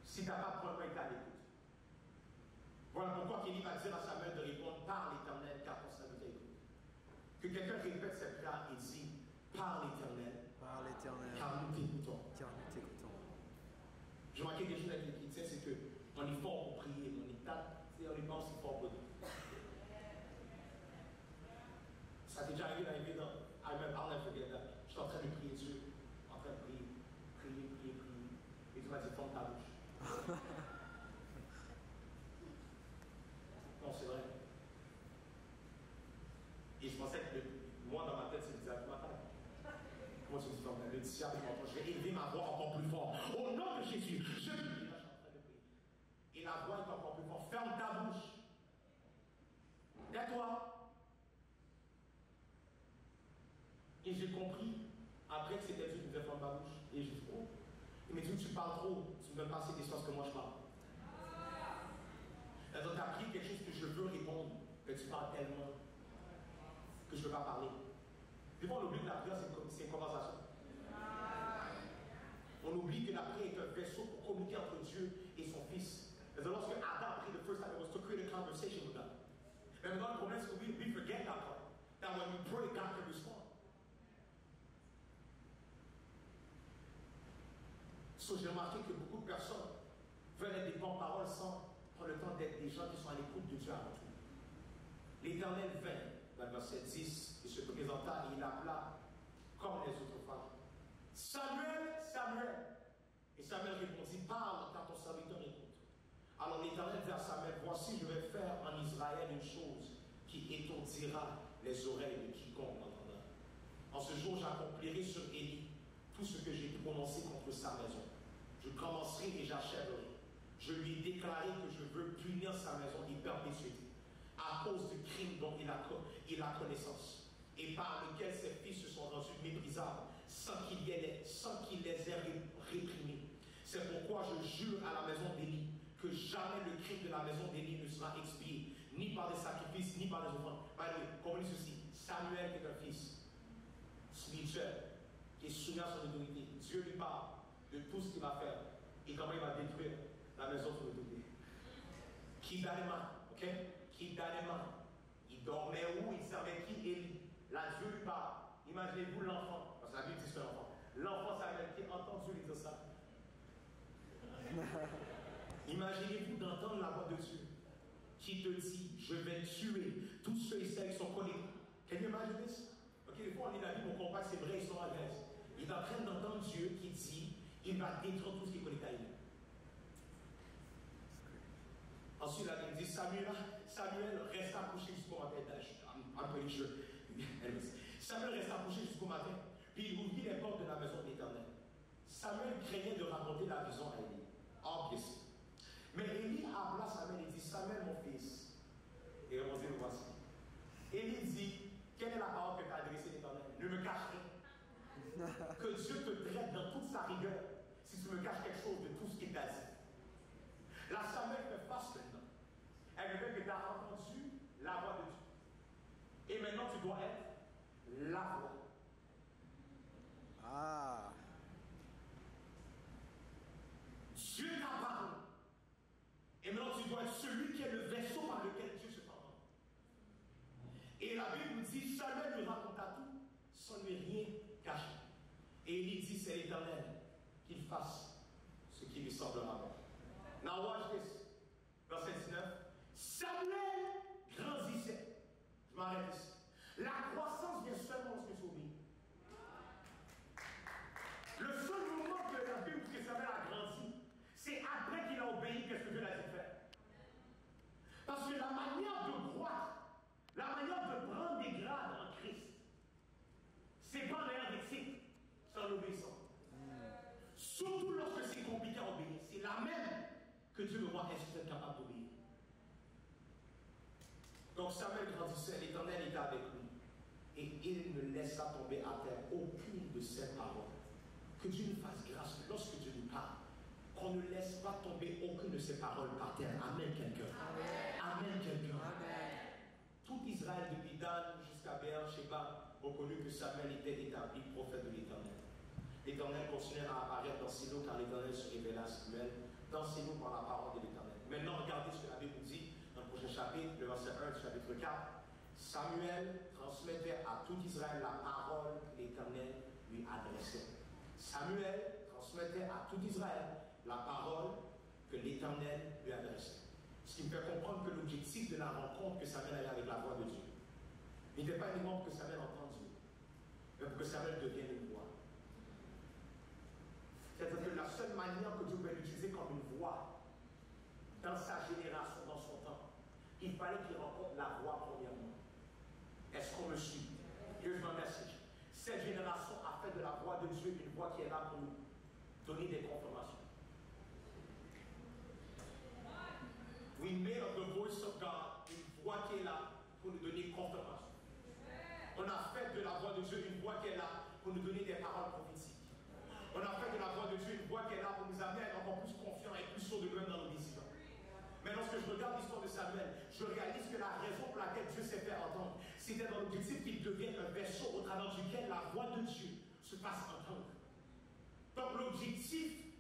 si tu n'as pas probablement été à l'écoute. Voilà pourquoi Élie va dire à Samuel de répondre par l'Éternel, car ton serviteur écoute. Que quelqu'un répète cette prière et dit par l'Éternel, car nous t'écoutons. Je remarquais quelque chose avec les chrétiens, c'est qu'on est fort pour prier, on est pas aussi fort pour nous. Ça t'est déjà arrivé d'arriver dans I forget that. Je suis en train de prier Dieu, en train de prier. Et tu m'as dit, ferme ta bouche. Non, c'est vrai. Et je pensais que moi, dans ma tête, c'est le diable qui m'attaque. Moi, tu me dis, le diable m'entend. Je vais élever ma voix encore plus fort. Au nom de Jésus, je suis en train de prier. Et la voix est encore plus forte. Ferme ta bouche. Tais-toi. Et j'ai compris, après que c'était Dieu qui me disait ferme ta bouche. Et j'ai dit, oh. Il m'a dit, tu parles trop. Tu ne me donnes pas assez d'espace que moi je parle. Donc, tu as pris quelque chose que je veux répondre, mais tu parles tellement que je ne veux pas parler. Des fois, on oublie que la prière, c'est une conversation. On oublie que la prière est un vaisseau pour communiquer entre Dieu et son Fils. Et lorsque Adam a pris the first time, it was to create a conversation with God. Mais maintenant, le problème, c'est que we forget that part. That when we pray, God can respond. So, j'ai remarqué que beaucoup de personnes veulent être des porte-paroles sans prendre le temps d'être des gens qui sont à l'écoute de Dieu avant tout. L'Éternel vint, dans le verset 10, il se présenta et il appela comme les autres femmes. Samuel, Samuel. Et Samuel répondit, parle car ton serviteur écoute. Alors l'Éternel dit à Samuel, voici je vais faire en Israël une chose qui étourdira les oreilles de quiconque entendra. En ce jour, j'accomplirai sur Élie tout ce que j'ai prononcé contre sa maison. Je commencerai et j'achèverai. Je lui ai déclaré que je veux punir sa maison et perpétuité à cause du crime dont il a connaissance et par lequel ses fils se sont rendus méprisables sans qu'il les ait réprimés. C'est pourquoi je jure à la maison d'Élie que jamais le crime de la maison d'Élie ne sera expié, ni par des sacrifices, ni par des offrandes. Comprenez ceci, Samuel est un fils spirituel qui est soumis à son autorité. Dieu lui parle de tout ce qu'il va faire et comment il va détruire la maison de son autorité. Kidanema, ok? Kidanema. Il dormait où? Il servait qui? Élie. Là, Dieu lui parle. Imaginez-vous l'enfant, parce que la Bible dit que c'est un enfant. L'enfant Samuel qui entend Dieu lui dire ça. Imaginez-vous d'entendre la voix de Dieu qui te dit, je vais tuer tous ceux et celles qui sont connectés. Can you imagine this? Ok, des fois on lit la Bible, on comprend que c'est vrai, ils sont à l'aise. Il est en train d'entendre Dieu qui dit, il va détruire tout ce qui est connecté à lui. Ensuite, la Bible dit, Samuel resta couché jusqu'au matin. I'm pretty sure. Samuel resta couché jusqu'au matin, puis il ouvrit les portes de la maison de l'Éternel. Samuel craignait de raconter la vision à Élie. Obviously. Mais Élie appela Samuel et dit, Samuel mon fils. Et on dit, le voici. Élie dit, quelle est la parole que tu as adressée à l'Éternel? Ne me cache rien. Que Dieu te traite dans toute sa rigueur si tu me caches quelque chose de tout ce qu'il t'a dit. La Samuel fait face maintenant. Elle veut que tu as entendu la voix de Dieu. Et maintenant tu dois être la voix. Ah. Dieu t'a parlé. Et maintenant, tu dois être celui qui est le vaisseau par lequel Dieu se parle. Et la Bible nous dit, Samuel lui raconta tout sans lui rien cacher. Et il dit, c'est l'Éternel qu'il fasse ce qui lui semblera bon. Now watch this. Verset 19. Samuel grandissait. Je m'arrête ici. La croissance vient seulement lorsque tu obéis. Le seul moment que la Bible dit que Samuel a grandi, c'est après qu'il a obéi qu'est-ce que Dieu l'a dit faire. Parce que la manière de croître, la manière de prendre des grades en Christ, c'est pas l'air des titres, c'est en obéissant. Surtout lorsque c'est compliqué à obéir. C'est la même que Dieu veut voir est-ce que tu es capable d'obéir. Donc Samuel grandissait, l'Éternel était avec lui. Et il ne laissa tomber à terre aucune de ses paroles. Que Dieu nous fasse grâce lorsque Dieu nous parle. Qu'on ne laisse pas tomber aucune de ses paroles par terre. Amen quelqu'un. Amen quelqu'un. Tout Israël depuis Dan jusqu'à Béer-Sheba ont connu que Samuel était établi prophète de l'Éternel. L'Éternel continuait à apparaître dans Silo car l'Éternel se révéla à Samuel dans Silo par la parole de l'Éternel. Maintenant regardez ce que la Bible nous dit dans le prochain chapitre, le verset 1 du chapitre 4. Samuel transmettait à tout Israël la parole que l'Éternel lui adressait. Samuel transmettait à tout Israël la parole que l'Éternel lui adressait. Ce qui me fait comprendre que l'objectif de la rencontre que Samuel avait avec la voix de Dieu n'était pas uniquement pour que Samuel entende Dieu, mais pour que Samuel devienne une voix. C'est-à-dire que la seule manière que Dieu pouvait l'utiliser comme une voix dans sa génération, dans son temps, il fallait qu'il rencontre la voix premièrement. Est-ce qu'on me suit? Here's my message. Cette génération a fait de la voix de Dieu une voix qui est là pour nous donner des confirmations. We made of the voice of God une voix qui est là pour nous donner confirmation. On a fait de la voix de Dieu une voix qui est là pour nous donner des paroles prophétiques. On a fait de la voix de Dieu une voix qui est là pour nous amener à être encore plus confiants et plus sûrs de nous-mêmes dans nos décisions. Mais lorsque je regarde l'histoire de Samuel, je réalise que la raison pour laquelle Dieu s'est fait entendre, c'était dans l'objectif qu'il devienne un vaisseau au travers duquel la voix de Dieu se fasse entendre. Donc l'objectif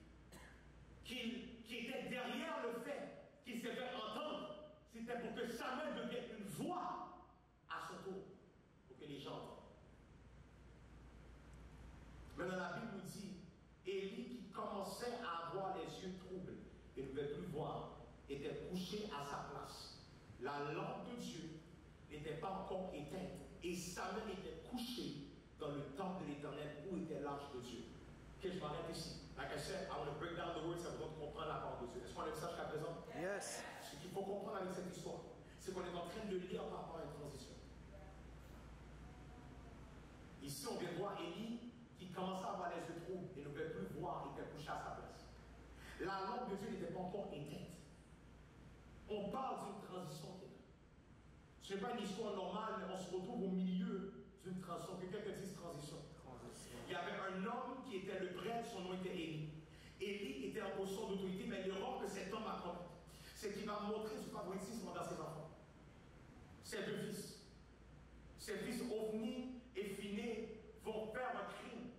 qui était derrière le fait qu'il s'est fait entendre, c'était pour que Samuel devienne une voix à son tour, pour que les gens entendent. Maintenant la Bible nous dit, Élie qui commençait à avoir les yeux troubles et ne pouvait plus voir, était couché à sa place. La lampe de Dieu n'était pas encore éteinte et Samuel était couché dans le temple de l'Éternel où était l'arche de Dieu. Ok, je m'arrête ici. Like I said, I want to break down the words ça pour comprendre la parole de Dieu. Est-ce qu'on a le message jusqu'à présent? Yes. Ce qu'il faut comprendre avec cette histoire, c'est qu'on est en train de lire par rapport à une transition. Ici, on vient voir Élie qui commençait à avoir les yeux troubles et ne pouvait plus voir, il était couché à sa place. La lampe de Dieu n'était pas encore éteinte. On parle d'une transition qui est là. Ce n'est pas une histoire normale, mais on se retrouve au milieu d'une transition. Que quelqu'un dise transition. Il y avait un homme qui était le prêtre, son nom était Élie. Élie était en position d'autorité, mais le rôle que cet homme a commis, c'est qu'il va montrer son favoritisme envers ses enfants. Ses deux fils. Ses fils Ophni et Phiné vont faire un crime.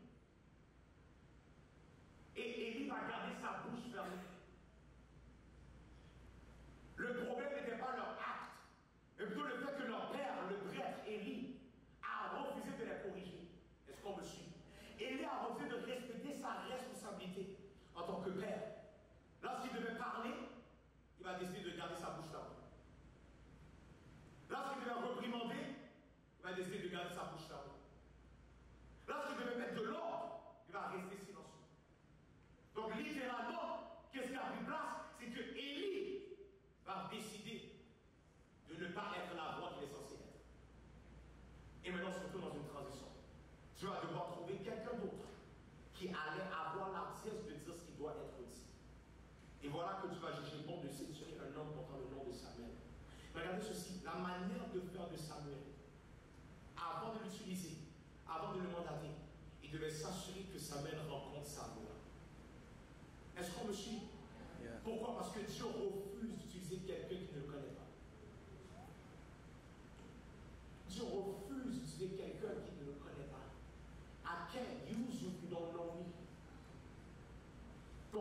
Et Élie va garder sa bouche fermée. Le problème n'était pas leur acte, mais plutôt le fait que leur père, le prêtre Élie, a refusé de les corriger. Est-ce qu'on me suit? Élie a refusé de respecter sa responsabilité en tant que père. Lorsqu'il devait parler, il va décider de garder sa bouche fermée. Lorsqu'il devait reprimander, il va décider de garder sa bouche fermée. Lorsqu'il devait mettre de l'ordre, il va rester silencieux. Donc littéralement, qu'est-ce qui a pris place? C'est que Élie va décider de ne pas être la voix qu'il est censé être. Et maintenant, surtout dans une transition, tu vas devoir trouver quelqu'un d'autre qui allait avoir l'artifice de dire ce qui doit être dit. Et voilà que tu vas juger bon de sélectionner un homme portant le nom de Samuel. Mais regardez ceci, la manière de faire de Samuel, avant de l'utiliser, avant de le mandater, il devait s'assurer que Samuel rencontre sa voix. Est-ce qu'on me suit? Yeah. Pourquoi? Parce que Dieu refuse d'utiliser quelqu'un qui ne le connaît pas. Dieu refuse d'utiliser quelqu'un qui ne le connaît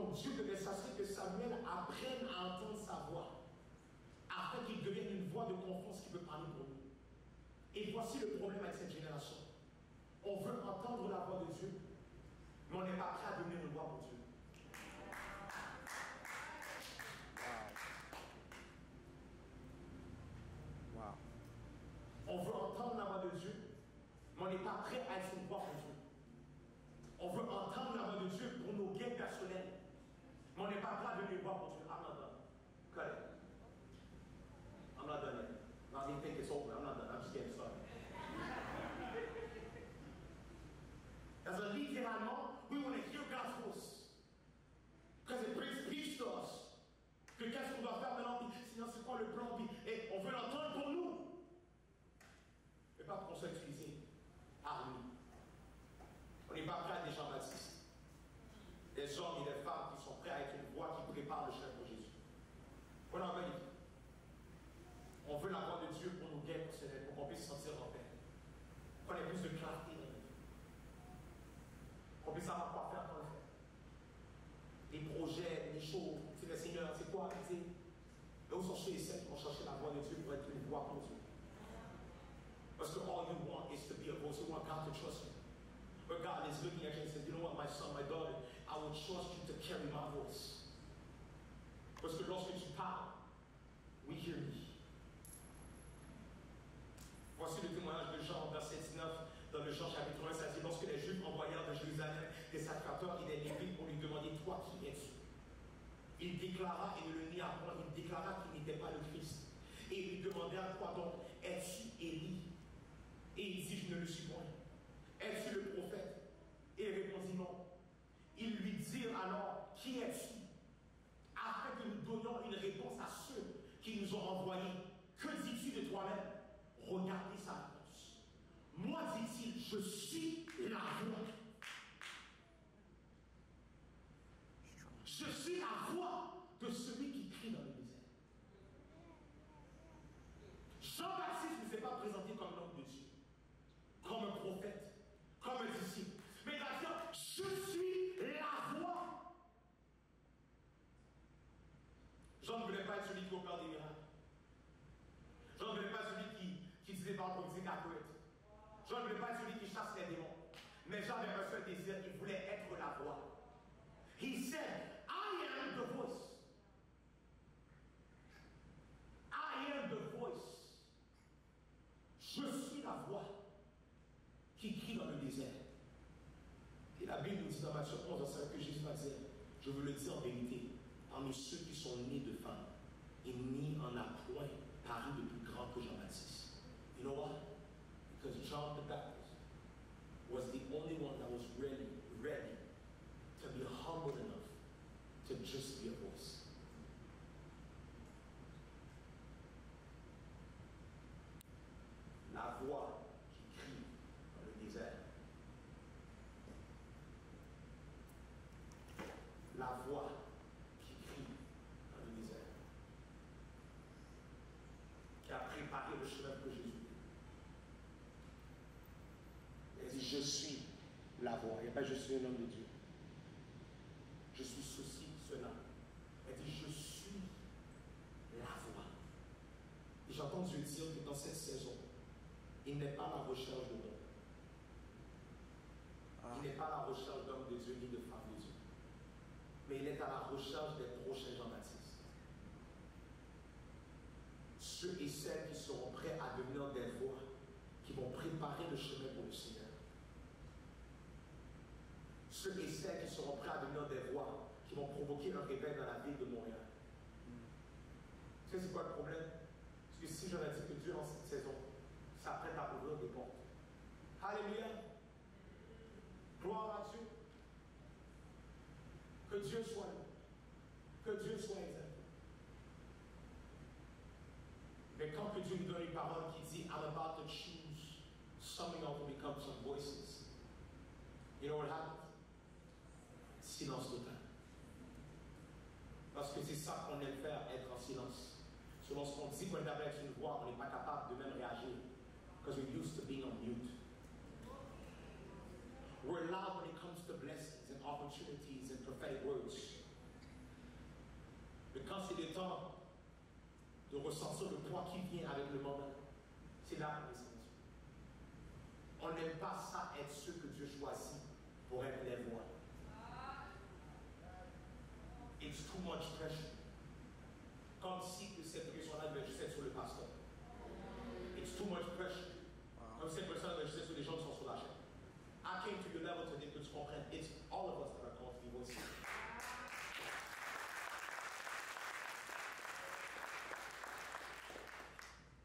Donc Dieu devait s'assurer que Samuel apprenne à entendre sa voix, afin qu'il devienne une voix de confiance qui peut parler pour nous. Et voici le problème avec cette génération. On veut entendre la voix de Dieu, mais on n'est pas prêt à devenir une voix pour Dieu. Wow. On veut entendre la voix de Dieu, mais on n'est pas prêt à être une voix pour Dieu. On veut entendre la voix de Dieu pour nos gains personnels, mais on n'est pas prêt à devenir une voix pour Dieu. I'm not done. Cut it. I'm not done yet. Now they think it's over. I'm not done. I'm just getting started. As a littéralement, we want to hear God's voice. Because it brings peace to us. Que qu'est-ce qu'on doit faire maintenant? Sinon, c'est quoi le plan? Et on veut l'entendre pour nous. Mais pas pour qu'on soit utilisé par nous. On n'est pas prêt à des Jean-Baptiste. Des hommes et des femmes qui sont prêts à être une voix qui prépare le chemin pour Jésus. On en veut. On veut la voix de Dieu pour nos gains personnels, pour qu'on puisse se sentir en paix. Qu'on ait plus de clarté dans la vie. Qu'on puisse savoir quoi faire dans le fait. Les projets, les choses, c'est le Seigneur, c'est quoi, c'est. Et où sont ceux et celles qui vont chercher la voix de Dieu pour être une voix pour Dieu? Parce que all you want is to be a voice. You want God to trust you. But God is looking at you and says, you know what, my son, my daughter, I will trust you to carry my voice. Parce que lorsque tu parles, we hear you. Voici le témoignage de Jean, verset 19, dans le Jean chapitre 1, ça dit, lorsque les Juifs envoyèrent de Jérusalem des sacrificateurs et des Lévites pour lui demander, toi, qui es-tu? Il déclara, et ne le nie à point, il déclara qu'il n'était pas le Christ. Et ils lui demandèrent, quoi donc, es-tu Élie? Et il dit, je ne le suis point. Es-tu le prophète? Et il répondit non. Ils lui dirent alors, qui es-tu? Afin que nous donnions une réponse à ceux qui nous ont envoyés. Que dis-tu de toi-même? Regardez sa réponse. Moi, dit-il, je suis la voix. Je suis la voix de celui qui crie dans le désert. Jean-Baptiste ne s'est pas présenté comme l'homme de Dieu, comme un prophète, comme un disciple. Mais il a dit, je suis la voix. Jean ne voulait pas être celui qui opère des miracles. Jean ne voulait pas celui qui disait par le politique accurate. Jean ne voulait pas celui qui chasse les démons. Mais Jean avait un seul désir, il voulait être la voix. He said, I am the voice. I am the voice. Je suis la voix qui crie dans le désert. Et la Bible nous dit dans Matthieu 11, que Jésus va dire, je veux le dire en vérité, parmi ceux qui sont nés de femmes, il n'y en a point paru de plus grand que Jean-Baptiste. You know why? Because John the Baptist was the only one that was ready to be humble enough to just be a voice. La voix qui crie dans le désert. La voix qui crie dans le désert. Qui a préparé le chemin pour Jésus. Il dit, je suis la voix. Il n'y a pas je suis un homme de Dieu. Je suis ceci, cela. Elle dit, je suis la voix. Et j'entends Dieu dire que dans cette saison, il n'est pas la recherche de l'homme. Il n'est pas la recherche d'homme de Dieu ni de femme de Dieu. Mais il est à la recherche des prochains Jean-Baptiste. Ceux et celles qui seront prêts à devenir des voix, qui vont préparer le chemin pour le Seigneur. Ceux et celles qui seront prêts à devenir des voix, qui vont provoquer un réveil dans la ville de Montréal. Tu sais c'est quoi le problème? Parce que si j'en ai dit que Dieu, en cette saison, s'apprête à ouvrir des portes. Alléluia. Gloire à Dieu. Que Dieu soit là. Que Dieu soit exalté. Mais quand que Dieu nous donne une parole qui dit I'm about to choose something to become some voices, you know what happens? Silence total. Parce que c'est ça qu'on aime faire, être en silence. Selon ce qu'on dit qu'on est avec une voix, on n'est pas capable de même réagir. Because we're used to being on mute. We're loud when it comes to blessings and opportunities and prophetic words. c'est le temps de ressentir le poids qui vient avec le moment, c'est là qu'on est sensible. On n'aime pas ça être ceux que Dieu choisit pour être les voix. It's too much pressure. Comme si que cette pression-là devait juste être sur le pasteur. It's too much pressure. Comme si cette pression-là devait juste être sur les gens qui sont sur la chaîne. I came to your level today que tu comprennes. It's all of us that are called to be voices.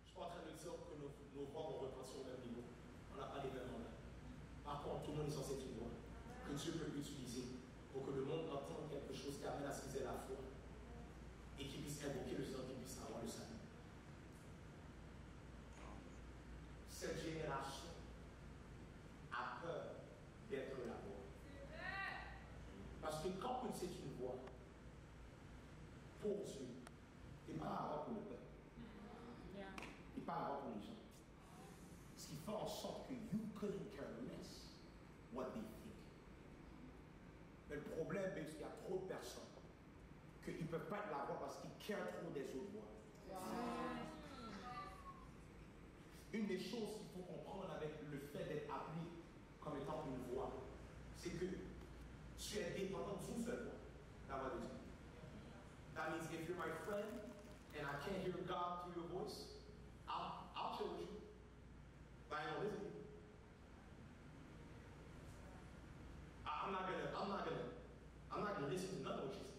Je suis pas en train de dire que nos voix vont repartir au même niveau. On n'a pas les mêmes mandats. Par contre, tout le monde est censé être une voix que Dieu peut utiliser pour que le monde entende quelque chose qui amène à ce qu'ils aient la foi et qu'ils puissent invoquer le Seigneur, qu'ils puissent avoir le salut. Cette génération a peur d'être la voix. Parce que quand c'est une voix pour Dieu, tu n'es pas la voix pour le peuple. Tu n'es pas la voix pour les gens. Ce qui fait en sorte que you couldn't care less what they think. Mais le problème, c'est qu'il y a trop de personnes qu'ils ne peuvent pas être la voix parce qu'ils carent trop des autres voix. Une des choses qu'il faut comprendre avec le fait d'être appelé comme étant une voix, c'est que tu es dépendant d'une seule voix, la voix de Dieu. That means if you're my friend and I can't hear God through your voice, I'll chill with you. But I ain't gonna listen to you. I'm not gonna listen to none of what you say.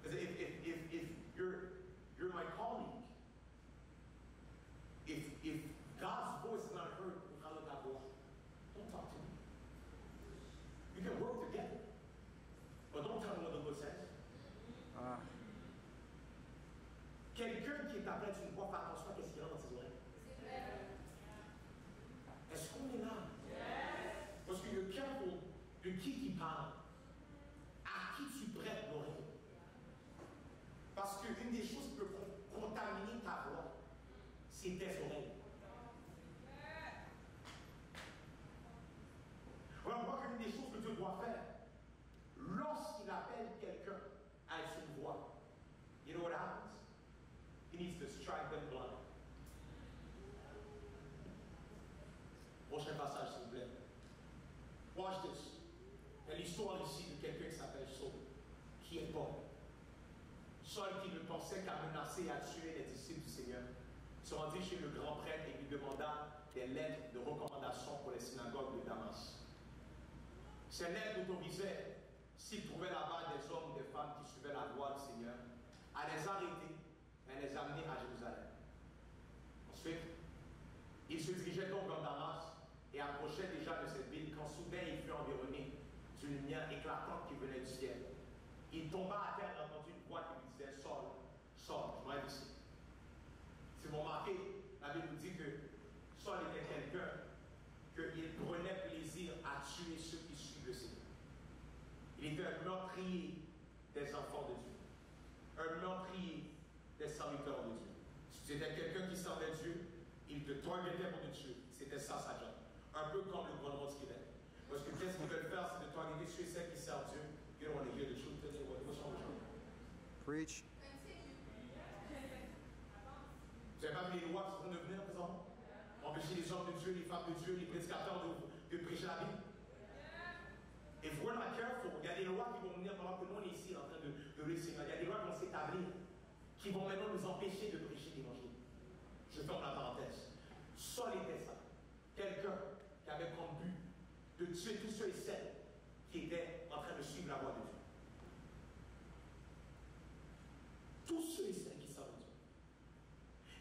Because if you're my colleague, if God's voice is not heard without that voice, don't talk to me. We can work together, but don't tell me what the Lord says. Quelqu'un qui est appelé à une voix, fais attention à ce qu'il y a dans ses oreilles. Est-ce qu'on est là? Parce que you're careful de qui parle, à qui tu prêtes l'oreille. Parce qu'une des choses qui peut contaminer ta voix, c'est tes oreilles. On va voir qu'une des choses que Dieu doit faire, lorsqu'il appelle quelqu'un à être une voix, you know what happens? He needs to strike them blind. Prochain passage, s'il vous plaît. Watch this. Il y a l'histoire ici de quelqu'un qui s'appelle Saul, qui est bon. Saul qui ne pensait qu'à menacer et à tuer les disciples du Seigneur, se rendit chez le grand prêtre et lui demanda des lettres de recommandation pour les synagogues de Damas. Ces lettres autorisaient, s'il trouvait là-bas des hommes ou des femmes qui suivaient la voie du Seigneur, à les arrêter et à les amener à Jérusalem. Ensuite, il se dirigeait donc vers Damas et approchait déjà de cette ville quand soudain il fut environné d'une lumière éclatante qui venait du ciel. Il tomba à terre et entendit une voix qui lui disait « Saul, Saul, je m'arrête ici. » Si vous remarquez, la Bible nous dit que Saul était quelqu'un qu'il prenait plaisir à tuer ceux qui suivent le Seigneur. Il était un meurtrier des enfants de Dieu, un meurtrier des serviteurs de Dieu. Si c'était quelqu'un qui servait Dieu, il te targetait pour te tuer. C'était ça sa job. Un peu comme le gouvernement du Québec. Parce que qu'est-ce qu'ils veulent faire, c'est de targeter ceux et celles qui servent Dieu. You don't want to hear the truth today. What's wrong with you? Preach. Vous n'avez pas vu les lois qui sont de venir présentement? Empêcher les hommes de Dieu, les femmes de Dieu, les prédicateurs de prêcher la Bible. If we're not careful, il y a des lois qui vont venir pendant que nous on est ici en train de laisser. Il y a des lois qui vont s'établir, qui vont maintenant nous empêcher de prêcher l'évangile. Je ferme la parenthèse. Saul était ça. Quelqu'un qui avait comme but de tuer tous ceux et celles qui étaient en train de suivre la voie de Dieu. Tous ceux et celles qui savent Dieu.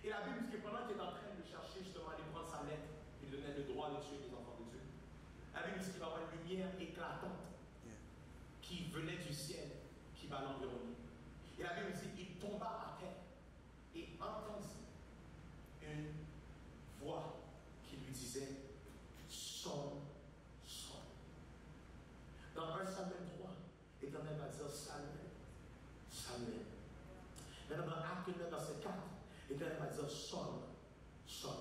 Et la Bible dit que pendant qu'il est en train de chercher justement à aller prendre sa lettre, il donnait le droit de tuer les enfants de Dieu. La Bible dit qu'il va y avoir une lumière éclatante qui venait du ciel, qui va l'environner. Et la Bible dit qu'il tomba à terre et entendit une voix qui lui disait « Saul, Saul ». Dans 1 Samuel 3, l'Éternel va dire « Samuel, Samuel ». Maintenant, dans Acte 9, verset 4, l'Éternel va dire « Saul, Saul ».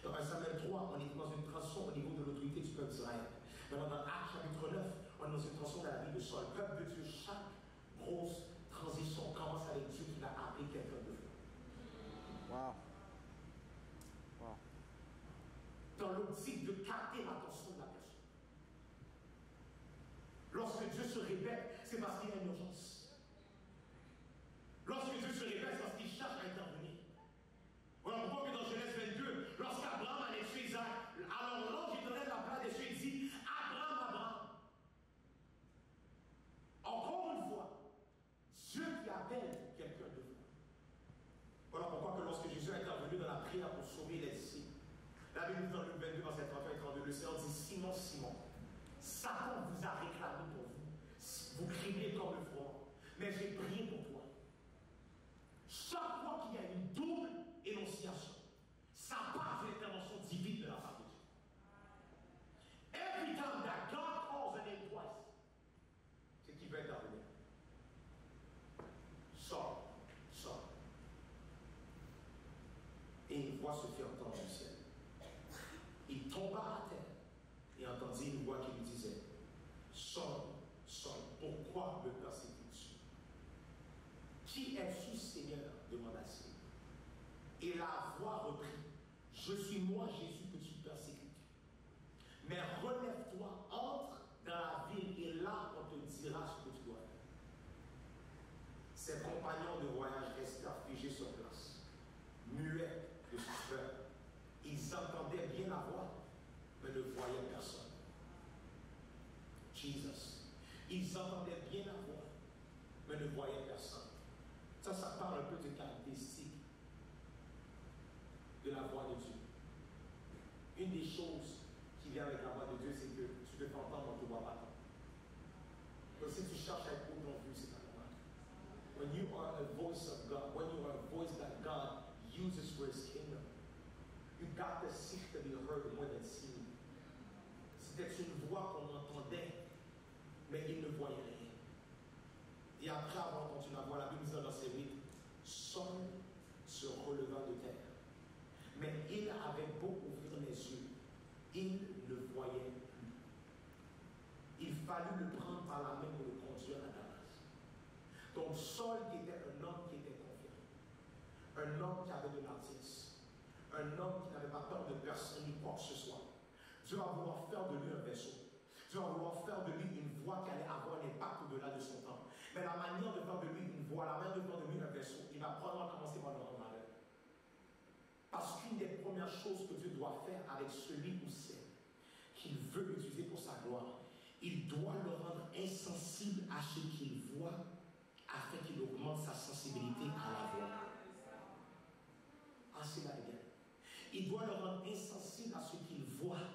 Dans 1 Samuel 3, on est dans une transition au niveau de l'autorité du peuple d'Israël. Maintenant, dans Acte chapitre 9, on est dans une transition de la vie de Saul. Le peuple de Dieu, chaque grosse transition commence avec Dieu qui va appeler quelqu'un de vous. Wow. Wow. Dans l'optique de capter l'attention de la personne. Lorsque Dieu se répète, c'est parce qu'il y a une urgence. Lorsque Dieu se répète, c'est parce qu'il cherche à intervenir. Voilà pourquoi que dans Genèse 22, lorsqu'Abraham allait chez Isaac, alors l'ange il donnait la place des cieux, il dit Abraham, Abraham. Encore une fois, Dieu qui appelle quelqu'un de vous. Voilà pourquoi que lorsque Jésus est intervenu dans la prière pour sauver les disciples, la Bible dit dans Luc 22, verset 31 et 32, le Seigneur dit Simon, Simon, Satan vous a réclamé pour vous. Vous criez comme le froid, mais j'ai prié pour toi. Chaque fois qu'il y a une double énonciation, ça part d'une intervention divine de la part de Dieu. Every time that God calls a name twice, c'est qu'il veut intervenir. Sors, sors. Et une voix se fit entendre du ciel. Il tomba à terre et entendit une voix qui lui disait Saul, Saul, pourquoi me persécutes-tu? Qui es-tu, Seigneur? Demanda-t-il. Et la voix reprit Je suis moi, Jésus, que tu persécutes. Mais relève-toi, entre dans la ville et là on te dira ce que tu dois faire. Ses compagnons de voyage restèrent figés sur place, muets de sueur. Ils entendaient bien la voix, mais ne voyaient personne. Jesus. Ils entendaient bien la voix, mais ne voyaient personne. Ça parle un peu de caractéristiques de la voix de Dieu. Une des choses qui vient avec la voix de Dieu, c'est que tu peux t'entendre, on ne te voit pas. Donc si tu cherches à être haut en vue, c'est pas normal. When you are a voice of God, when you are a voice that God uses for His kingdom, you got to seek to be heard more than seen. C'était une voix qu'on entendait, mais il ne voyait rien. Et après avoir entendu la voix, la Bible dit dans verset 8, Saul se releva de terre. Mais il avait beau ouvrir les yeux, il ne voyait plus. Il fallut le prendre par la main pour le conduire à Damas. Donc Saul était un homme qui était confiant, un homme qui avait de l'artiste, un homme qui n'avait pas peur de personne ni quoi que ce soit. Dieu va vouloir faire de lui un vaisseau. Dieu va vouloir faire de lui une voix qui allait avoir un impact au-delà de son temps. Mais la manière de faire de lui une voix, la manière de faire de lui un vaisseau, il va probablement commencer par le rendre malheur. Parce qu'une des premières choses que Dieu doit faire avec celui ou celle qu'il veut utiliser pour sa gloire, il doit le rendre insensible à ce qu'il voit afin qu'il augmente sa sensibilité à la voix. Ah, c'est là bien. Il doit le rendre insensible à ce qu'il voit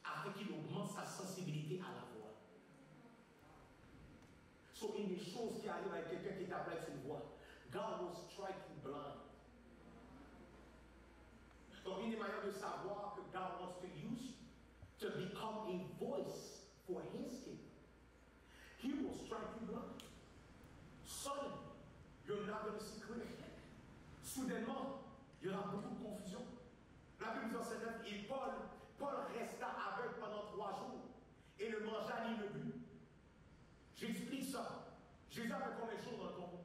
afin qu'il augmente sa sensibilité à la voix. So, une des choses qui arrive avec quelqu'un qui t'appelle une voix, God will strike you blind. Donc, une des manières de savoir que God wants to use you to become a voice for His kingdom, He will strike you blind. Suddenly, you're not going to see clearly. Soudainement, il y aura beaucoup de confusion. La Bible dit en verset 9, et Paul resta aveugle pendant 3 jours et ne mangea ni ne but. J'explique ça. Jésus avait combien de jours dans le tombeau?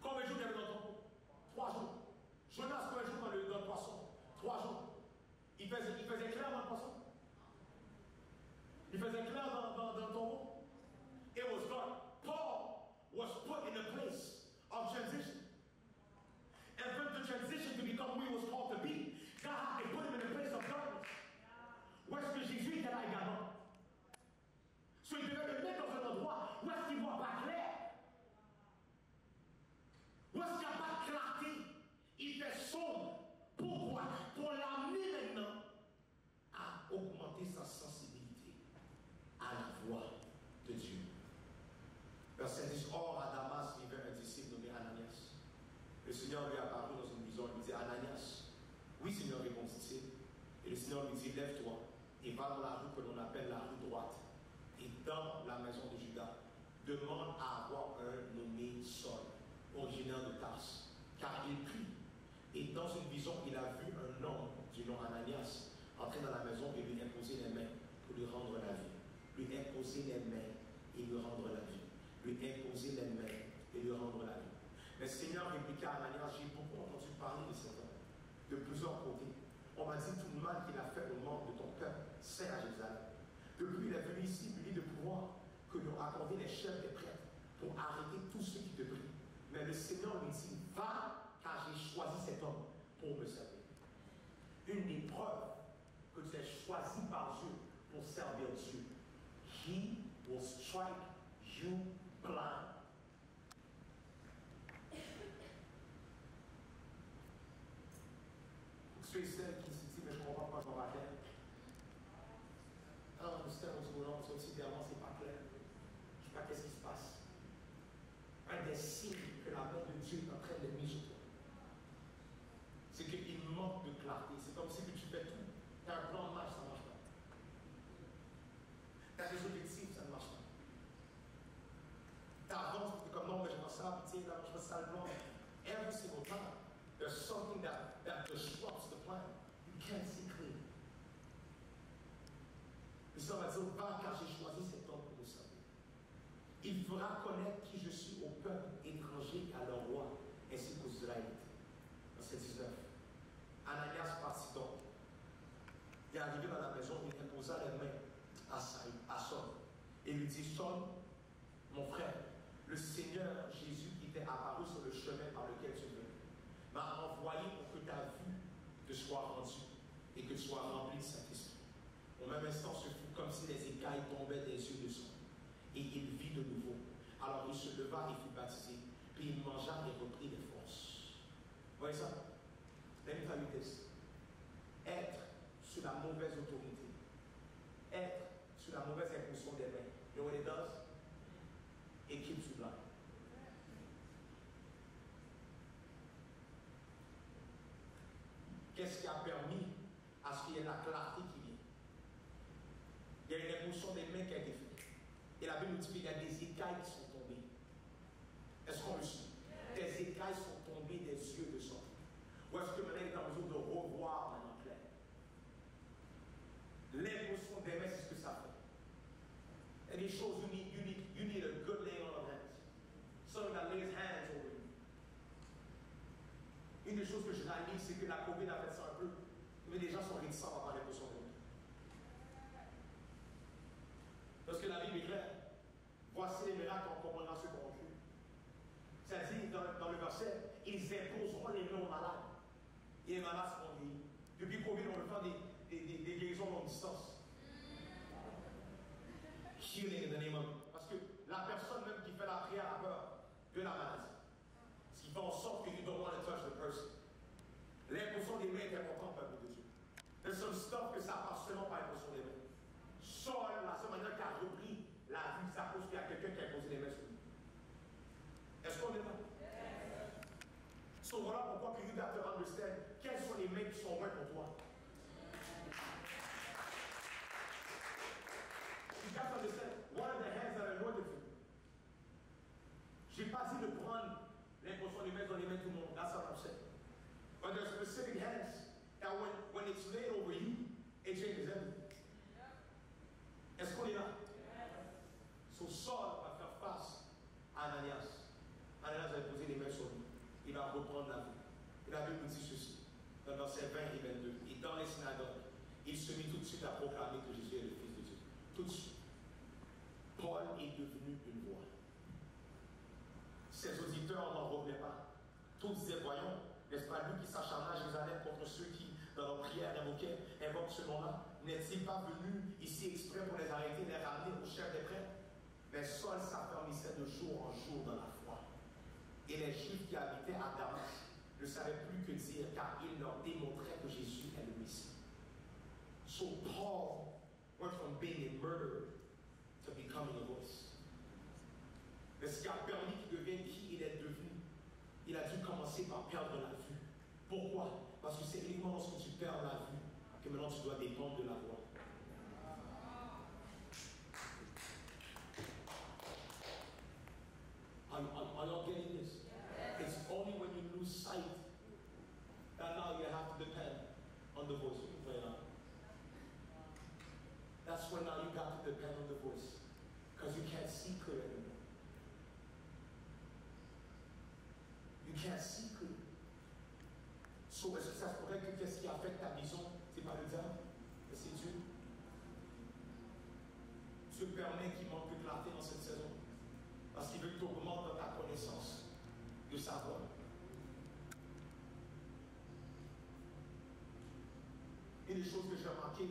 Combien de jours il y avait dans le tombeau? 3 jours. Jonas, combien de jours dans le poisson? 3 jours. Il faisait clair dans le poisson? Il faisait clair dans le tombeau? It was dark. Paul was put in a place of transition. And for the transition to become who he was called to be, God had to put him in a place of darkness. Où est-ce que Jésus était là également? So il devait le mettre dans un endroit où est-ce qu'il ne voit pas clair. Où est-ce qu'il n'y a pas de clarté. Il fait sombre. Pourquoi? Pour l'amener maintenant à augmenter sa sensibilité à la voix de Dieu. Verset 10. Or, à Damas vivait un disciple nommé Ananias. Le Seigneur lui est apparu dans une vision. Il lui dit Ananias. Oui, Seigneur, répondit-il. Et le Seigneur lui dit lève-toi et va dans la rue que l'on appelle la rue droite. Et dans la maison de Judas, demande à avoir un nommé Saul, originaire de Tarse. Car il prie. Et dans une vision, il a vu un homme du nom Ananias entrer dans la maison et lui imposer les mains pour lui rendre la vie. Lui imposer les mains et lui rendre la vie. lui imposer les mains et lui rendre la vie. Mais Seigneur répliqua à Ananias, j'ai beaucoup entendu parler de cet homme, de plusieurs côtés. On m'a dit tout le mal qu'il a fait au nom de ton cœur, saint à Jérusalem. Depuis, il est venu ici, muni de pouvoir, que nous accordé les chefs des prêtres pour arrêter tous ceux qui te prient. Mais le Seigneur lui dit, va, car j'ai choisi cet homme pour me servir. Une des preuves que tu es choisi par Dieu pour servir Dieu. He will strike you blind. Ceux et celles qui se disent, mais je ne comprends pas comment on va faire. I don't understand what's going on, c'est pas clair. Je ne sais pas qu'est-ce qui se passe. Un des signes que la main de Dieu est en train de mettre sur toi, c'est qu'il manque de clarté. C'est comme si tu fais tout. Tu as un plan de marche, ça ne marche pas. Tu as des objectifs, ça ne marche pas. Tu avances, tu es comme non, mais je pense ça, puis tiens, je pense ça le plan. Every single time, there's something that disrupts the plan. You can't see clear. Le Seigneur va dire, va car j'ai choisi cet homme pour me servir. Il fera connaître qui je suis au peuple étranger et à leur roi, ainsi qu'aux Israélites. Verset 19. Ananias partit donc. Il est arrivé dans la maison, il imposa les mains à Saul et lui dit, Saul, mon frère, le Seigneur Jésus qui t'est apparu sur le chemin par lequel tu viens, m'a envoyé pour que ta vue te soit rendue et que tu sois rempli de Saint-Esprit. Au même instant, ce fut comme si les écailles tombaient des yeux de Saul. Et il vit de nouveau. Alors il se leva et fut baptisé. Puis il mangea et reprit les forces. Vous voyez ça? Let me tell you this. Être sous la mauvaise autorité, être sous la mauvaise impulsion des mains, you know what it does? It keeps you blind. Qu'est-ce qui a permis à ce qu'il y ait la clarté qui vient? Il y a une impulsion des mains qui a été faite. Et la Bible nous dit qu'il y a des écailles qui sont tombées. Est-ce qu'on le suit? Des écailles sont tombées des yeux de Saul. Ou est-ce que maintenant il est en mesure de revoir maintenant clair? L'impulsion des mains, c'est ce que ça fait. Il y a des choses, you need a good laying on of hands. Someone that lays hands over you. Une des choses que je réalise, c'est que la COVID a fait ça un peu. Mais les gens sont réticents à avoir l'impulsion de main. Parce que la Bible est claire. Voici les miracles qu'on comprendra ceux qui ont cru. Ça dit dans le verset, ils imposeront les mains aux malades. Et les malades seront guéris. Depuis Covid, on veut faire des guérisons longue distance. Healing in the name of. Parce que la personne même qui fait la prière a peur de la maladie. Ce qui fait en sorte que you don't want to touch the person. L'imposition des mains est importante, peuple de Dieu. There's some stuff que ça passe seulement par l'imposition des mains. Saul, la seule manière qu'il a repris la vie, c'est à cause qu'il y a quelqu'un qui a posé les mains sur lui. Est-ce qu'on est là? So voilà pourquoi que you have to understand quelles sont les mains qui sont loin pour toi. You have to understand what are the hands that are anointed for you. J'ai pas dit de prendre l'imposition des mains dans les mains de tout le monde. That's what I'm saying. But there are specific hands that when it's laid over you, it changes everything. Est-ce qu'on est là? So Saul va faire face à Ananias. Ananias va poser les mains sur lui. Il va reprendre la vie. Et la Bible nous dit ceci, dans le verset 20 et 22. Et dans les synagogues, il se mit tout de suite à proclamer que Jésus est le Fils de Dieu. Tout de suite. Paul est devenu une voix. Ses auditeurs n'en revenaient pas. Tous disaient, voyons, n'est-ce pas lui qui s'acharna à Jérusalem contre ceux qui, dans leur prière, invoquent ce nom-là? N'est-il pas venu ici exprès pour les arrêter, les ramener au chef des prêtres? Mais Saul s'affermissait de jour en jour dans la foi. Et les Juifs qui habitaient à Damas ne savaient plus que dire, car il leur démontrait que Jésus est le Messie. So Paul went from being a murderer to becoming a voice. Mais ce qui a permis qu'il devienne qui il est devenu, il a dû commencer par perdre la vue. Pourquoi? Parce que c'est uniquement lorsque tu perds la vue que maintenant tu dois dépendre de la voix. Are you getting this? Yes. It's only when you lose sight that now you have to depend on the voice. That's when now you got to depend on the voice. Because you can't see clear anymore. You can't see clear. So, est-ce que ça se pourrait que qu'est-ce qui affecte ta vision, c'est pas le diable, mais c'est Dieu? Dieu permet qu'il manque de clarté dans cette saison. Parce qu'il veut que tu augmentes dans ta connaissance de sa voix. Une des choses que j'ai remarqué,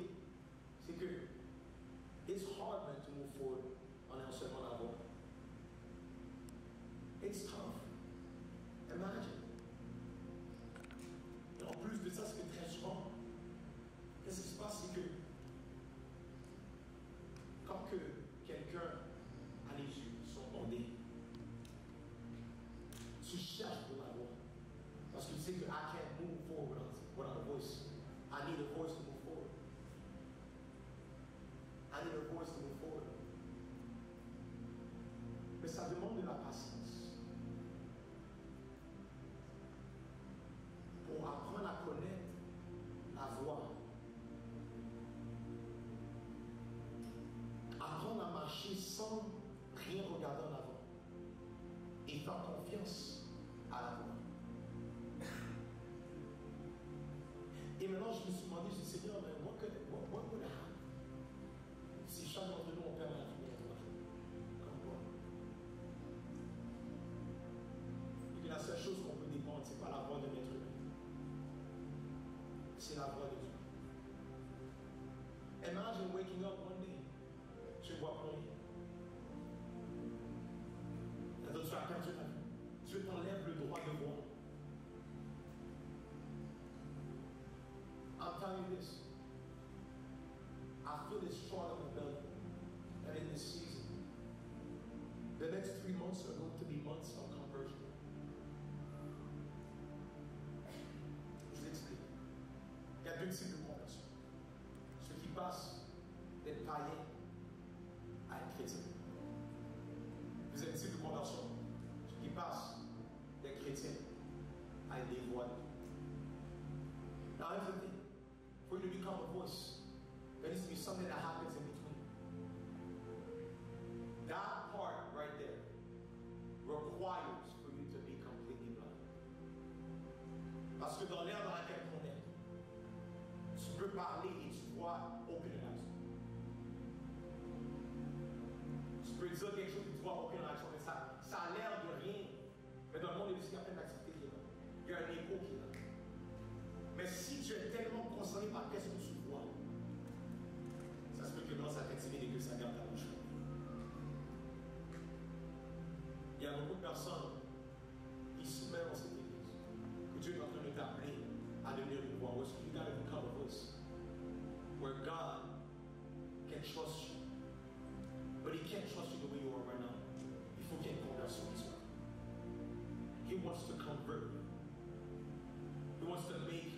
c'est que it's hard man, to move forward en ayant seulement la voix. It's tough. Imagine. Et en plus de ça, c'est que très souvent, qu'est-ce qui se passe, c'est que quand que quelqu'un a les yeux sont bandés, tu cherches pour la voix. Parce que tu sais que I can't move forward without a voice. I need a voice to move forward. I need a voice to move forward. Mais ça demande de la patience. Pour apprendre à connaître la voix. Apprendre à marcher sans rien regarder en avant. Et faire confiance à la voix. Et maintenant, je me suis demandé, je me suis dit, Seigneur, mais what would happen si chaque d'entre nous, on perd la vie comme quoi? Et que la seule chose qu'on peut dépendre, ce n'est pas la voix de l'être humain. C'est la voix de Dieu. Imagine waking up one day, tu ne vois plus rien. Et donc tu as perdu la vie. Dieu t'enlève le droit de voir. I'm telling you this. I feel this strong in my belly. And in this season, the next 3 months are going to be months of conversion. Je l'explique. Il y a 2 types de conversion. Ceux qui passent d'être païens à être chrétiens. Vous avez un type de conversion. Ceux qui passent d'être chrétiens à être des voix. Now here's the thing. For you to become a voice, there needs to be something that happens in between. That part right there requires for you to be completely blind. Parce que dans l'ère dans laquelle on est, tu peux parler et tu vois aucune réaction. Tu peux dire quelque chose et tu vois aucune réaction, mais ça a l'air de rien. Mais dans le monde, il y a plein d'activités qui est là. Il y a un écho qui est là. Mais si tu es tellement concerné par qu'est-ce que tu vois, ça se peut que non, ça t'intimide et que ça garde ta bouche. Il y a beaucoup de personnes qui se mettent dans cette église. Que Dieu est en train de t'appeler à devenir une voix. You gotta become a voice. Where God can trust you. But He can't trust you the way you are right now. Il faut qu'il y ait une conversion en toi. He wants to convert you. He wants to make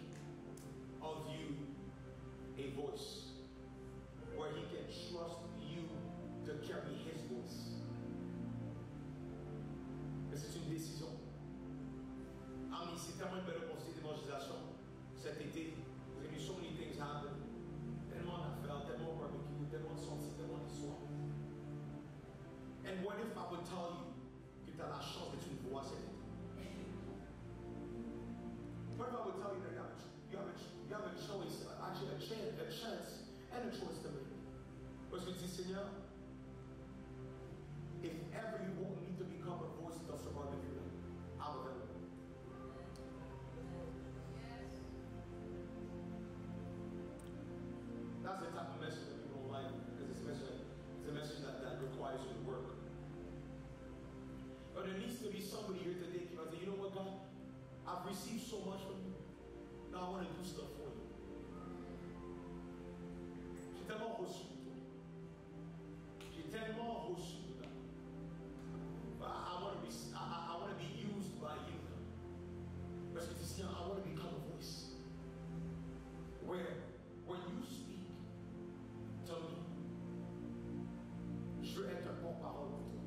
of you a voice where He can trust you to carry His voice. Mais c'est une décision. Amis, c'est tellement une belle opportunité d'évangélisation cet été. Vous avez vu so many things happen. Tellement d'affaires, tellement de barbecue, tellement de sorties, tellement d'histoires. And what if I would tell you que tu as la chance d'être une voix cet été? What if I would tell you that you have a choice, actually a chance and a choice to make? Parce que tu dis, Seigneur, if ever you want me to become a voice of the barbecue, I'm available. That's the type of message that people don't like, because it's a message that requires you to work. But there needs to be somebody here today who can say, you know what, God? I've received so much from you. Now I want to do stuff for you. J'ai tellement reçu de toi. J'ai tellement reçu de toi. But I want to be used by you. Parce que tu sais, I want to become a voice. Where when you speak to me, je veux être un porte-parole pour toi.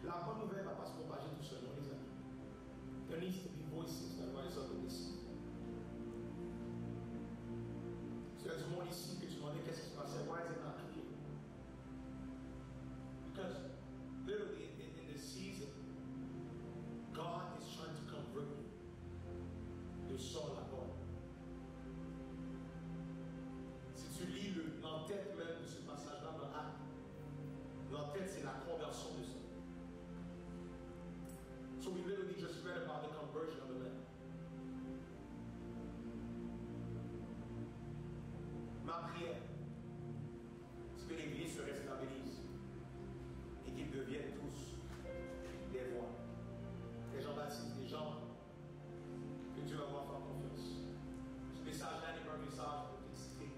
La bonne nouvelle ne va pas se propager tout seul, non, les amis. There needs to be voices that rise up in this season. Il y a du monde ici que tu demandais qu'est-ce qui se passait. Why is it not clear? Because literally in this season, leur tête, c'est la conversion de ça. So we literally just read about the conversion of the man. Ma prière, c'est que l'Église se restabilise et qu'ils deviennent tous des voix, des gens baptisés, des gens que Dieu va voir faire confiance. Ce message-là n'est pas un message pour t'exciter,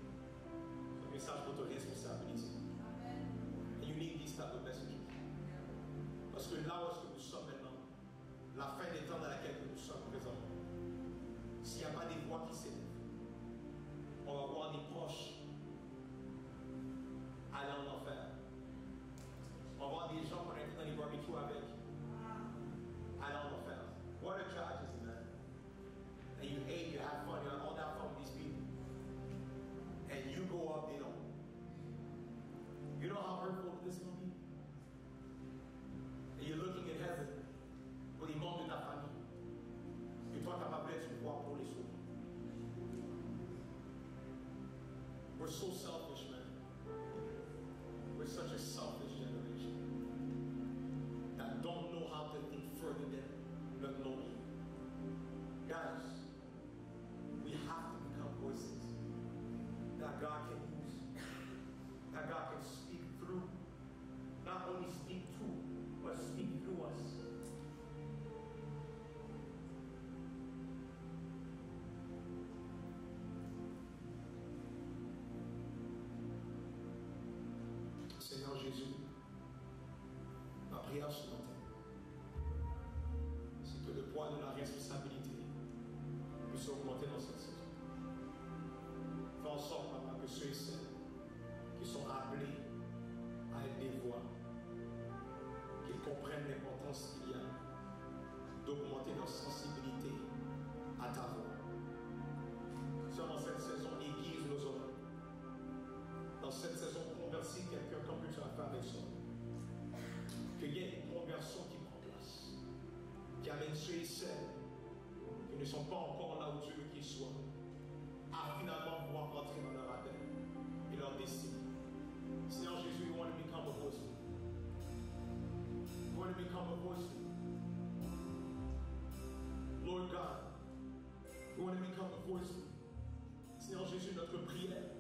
c'est un message pour te responsabiliser. And you need these type of messages. Parce que là où est-ce que nous sommes maintenant, la fin des temps dans laquelle nous sommes présentement, s'il n'y a pas des voix qui s'élèvent, on va voir des proches aller en enfer. On va voir des gens qu'on a été dans les barbecues avec aller en enfer. What a tragedy, man. And you hate, you have fun, you have all that fun with these people. And you go up, they don't. You know how hurtful this is going to be? And you're looking at heaven pour les membres de ta famille. Et toi, tu n'as pas pu être une voix pour les autres. We're so selfish, man. We're such a selfish generation that don't know how to think further than not knowing. Guys, we have to become voices that God can use, that God can speak through. Not only speak to, but speak through us. Seigneur Jésus, ma prière ce matin, c'est que le poids de la responsabilité puisse augmenter dans cette saison. Fais en sorte, Papa, que ceux et celles qui sont appelés à être des voix, qu'ils comprennent l'importance qu'il y a d'augmenter leur sensibilité à ta voix. Seulement dans cette saison, aiguise nos oreilles. Dans cette saison, convertis quelqu'un comme tu as fait avec ça. Qu'il y ait une conversion qui prend place, qui amène ceux et celles qui ne sont pas encore là où Dieu veut qu'ils soient, à finalement pouvoir entrer dans leur appel et leur destinée. Seigneur Jésus, we want to become a voice. We want to become a voice. Lord God, we want to become a voice. Seigneur Jésus, notre prière,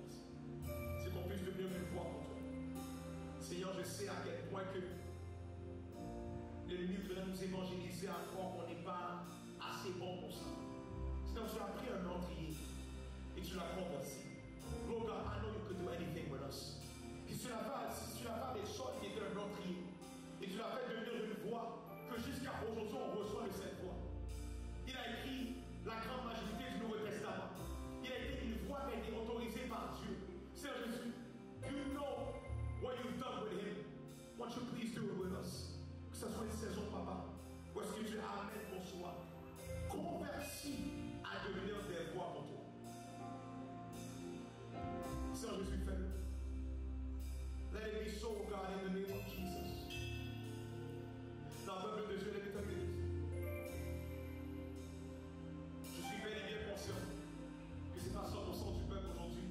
c'est qu'on puisse devenir une voix pour toi. Seigneur, je sais à quel point que l'ennemi voudrait nous évangéliser à croire qu'on n'est pas assez bon pour ça. Seigneur, tu as pris un meurtrier et tu l'as converti. Lord God, I know you could do anything with us. Et tu l'as fait des choses qui étaient un meurtrier. Et tu l'as fait devenir une voix que jusqu'à aujourd'hui on reçoit de cette voix. Il a écrit la grande majorité du Nouveau Testament. Il a été une voix qui a été autorisée par Dieu. Seigneur Jésus, you know what you've done with him. Won't you please do it with us? Que ce soit une saison, Papa, où est-ce que tu amènes qu'on soit converti à devenir des voix pour toi. Seigneur Jésus, fais-le. Let it be so, God, in the name of Jesus. Dans le peuple de Dieu, let me tell you this. Je suis bel et bien conscient que ce n'est pas 100% du peuple aujourd'hui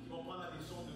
qui vont prendre la décision de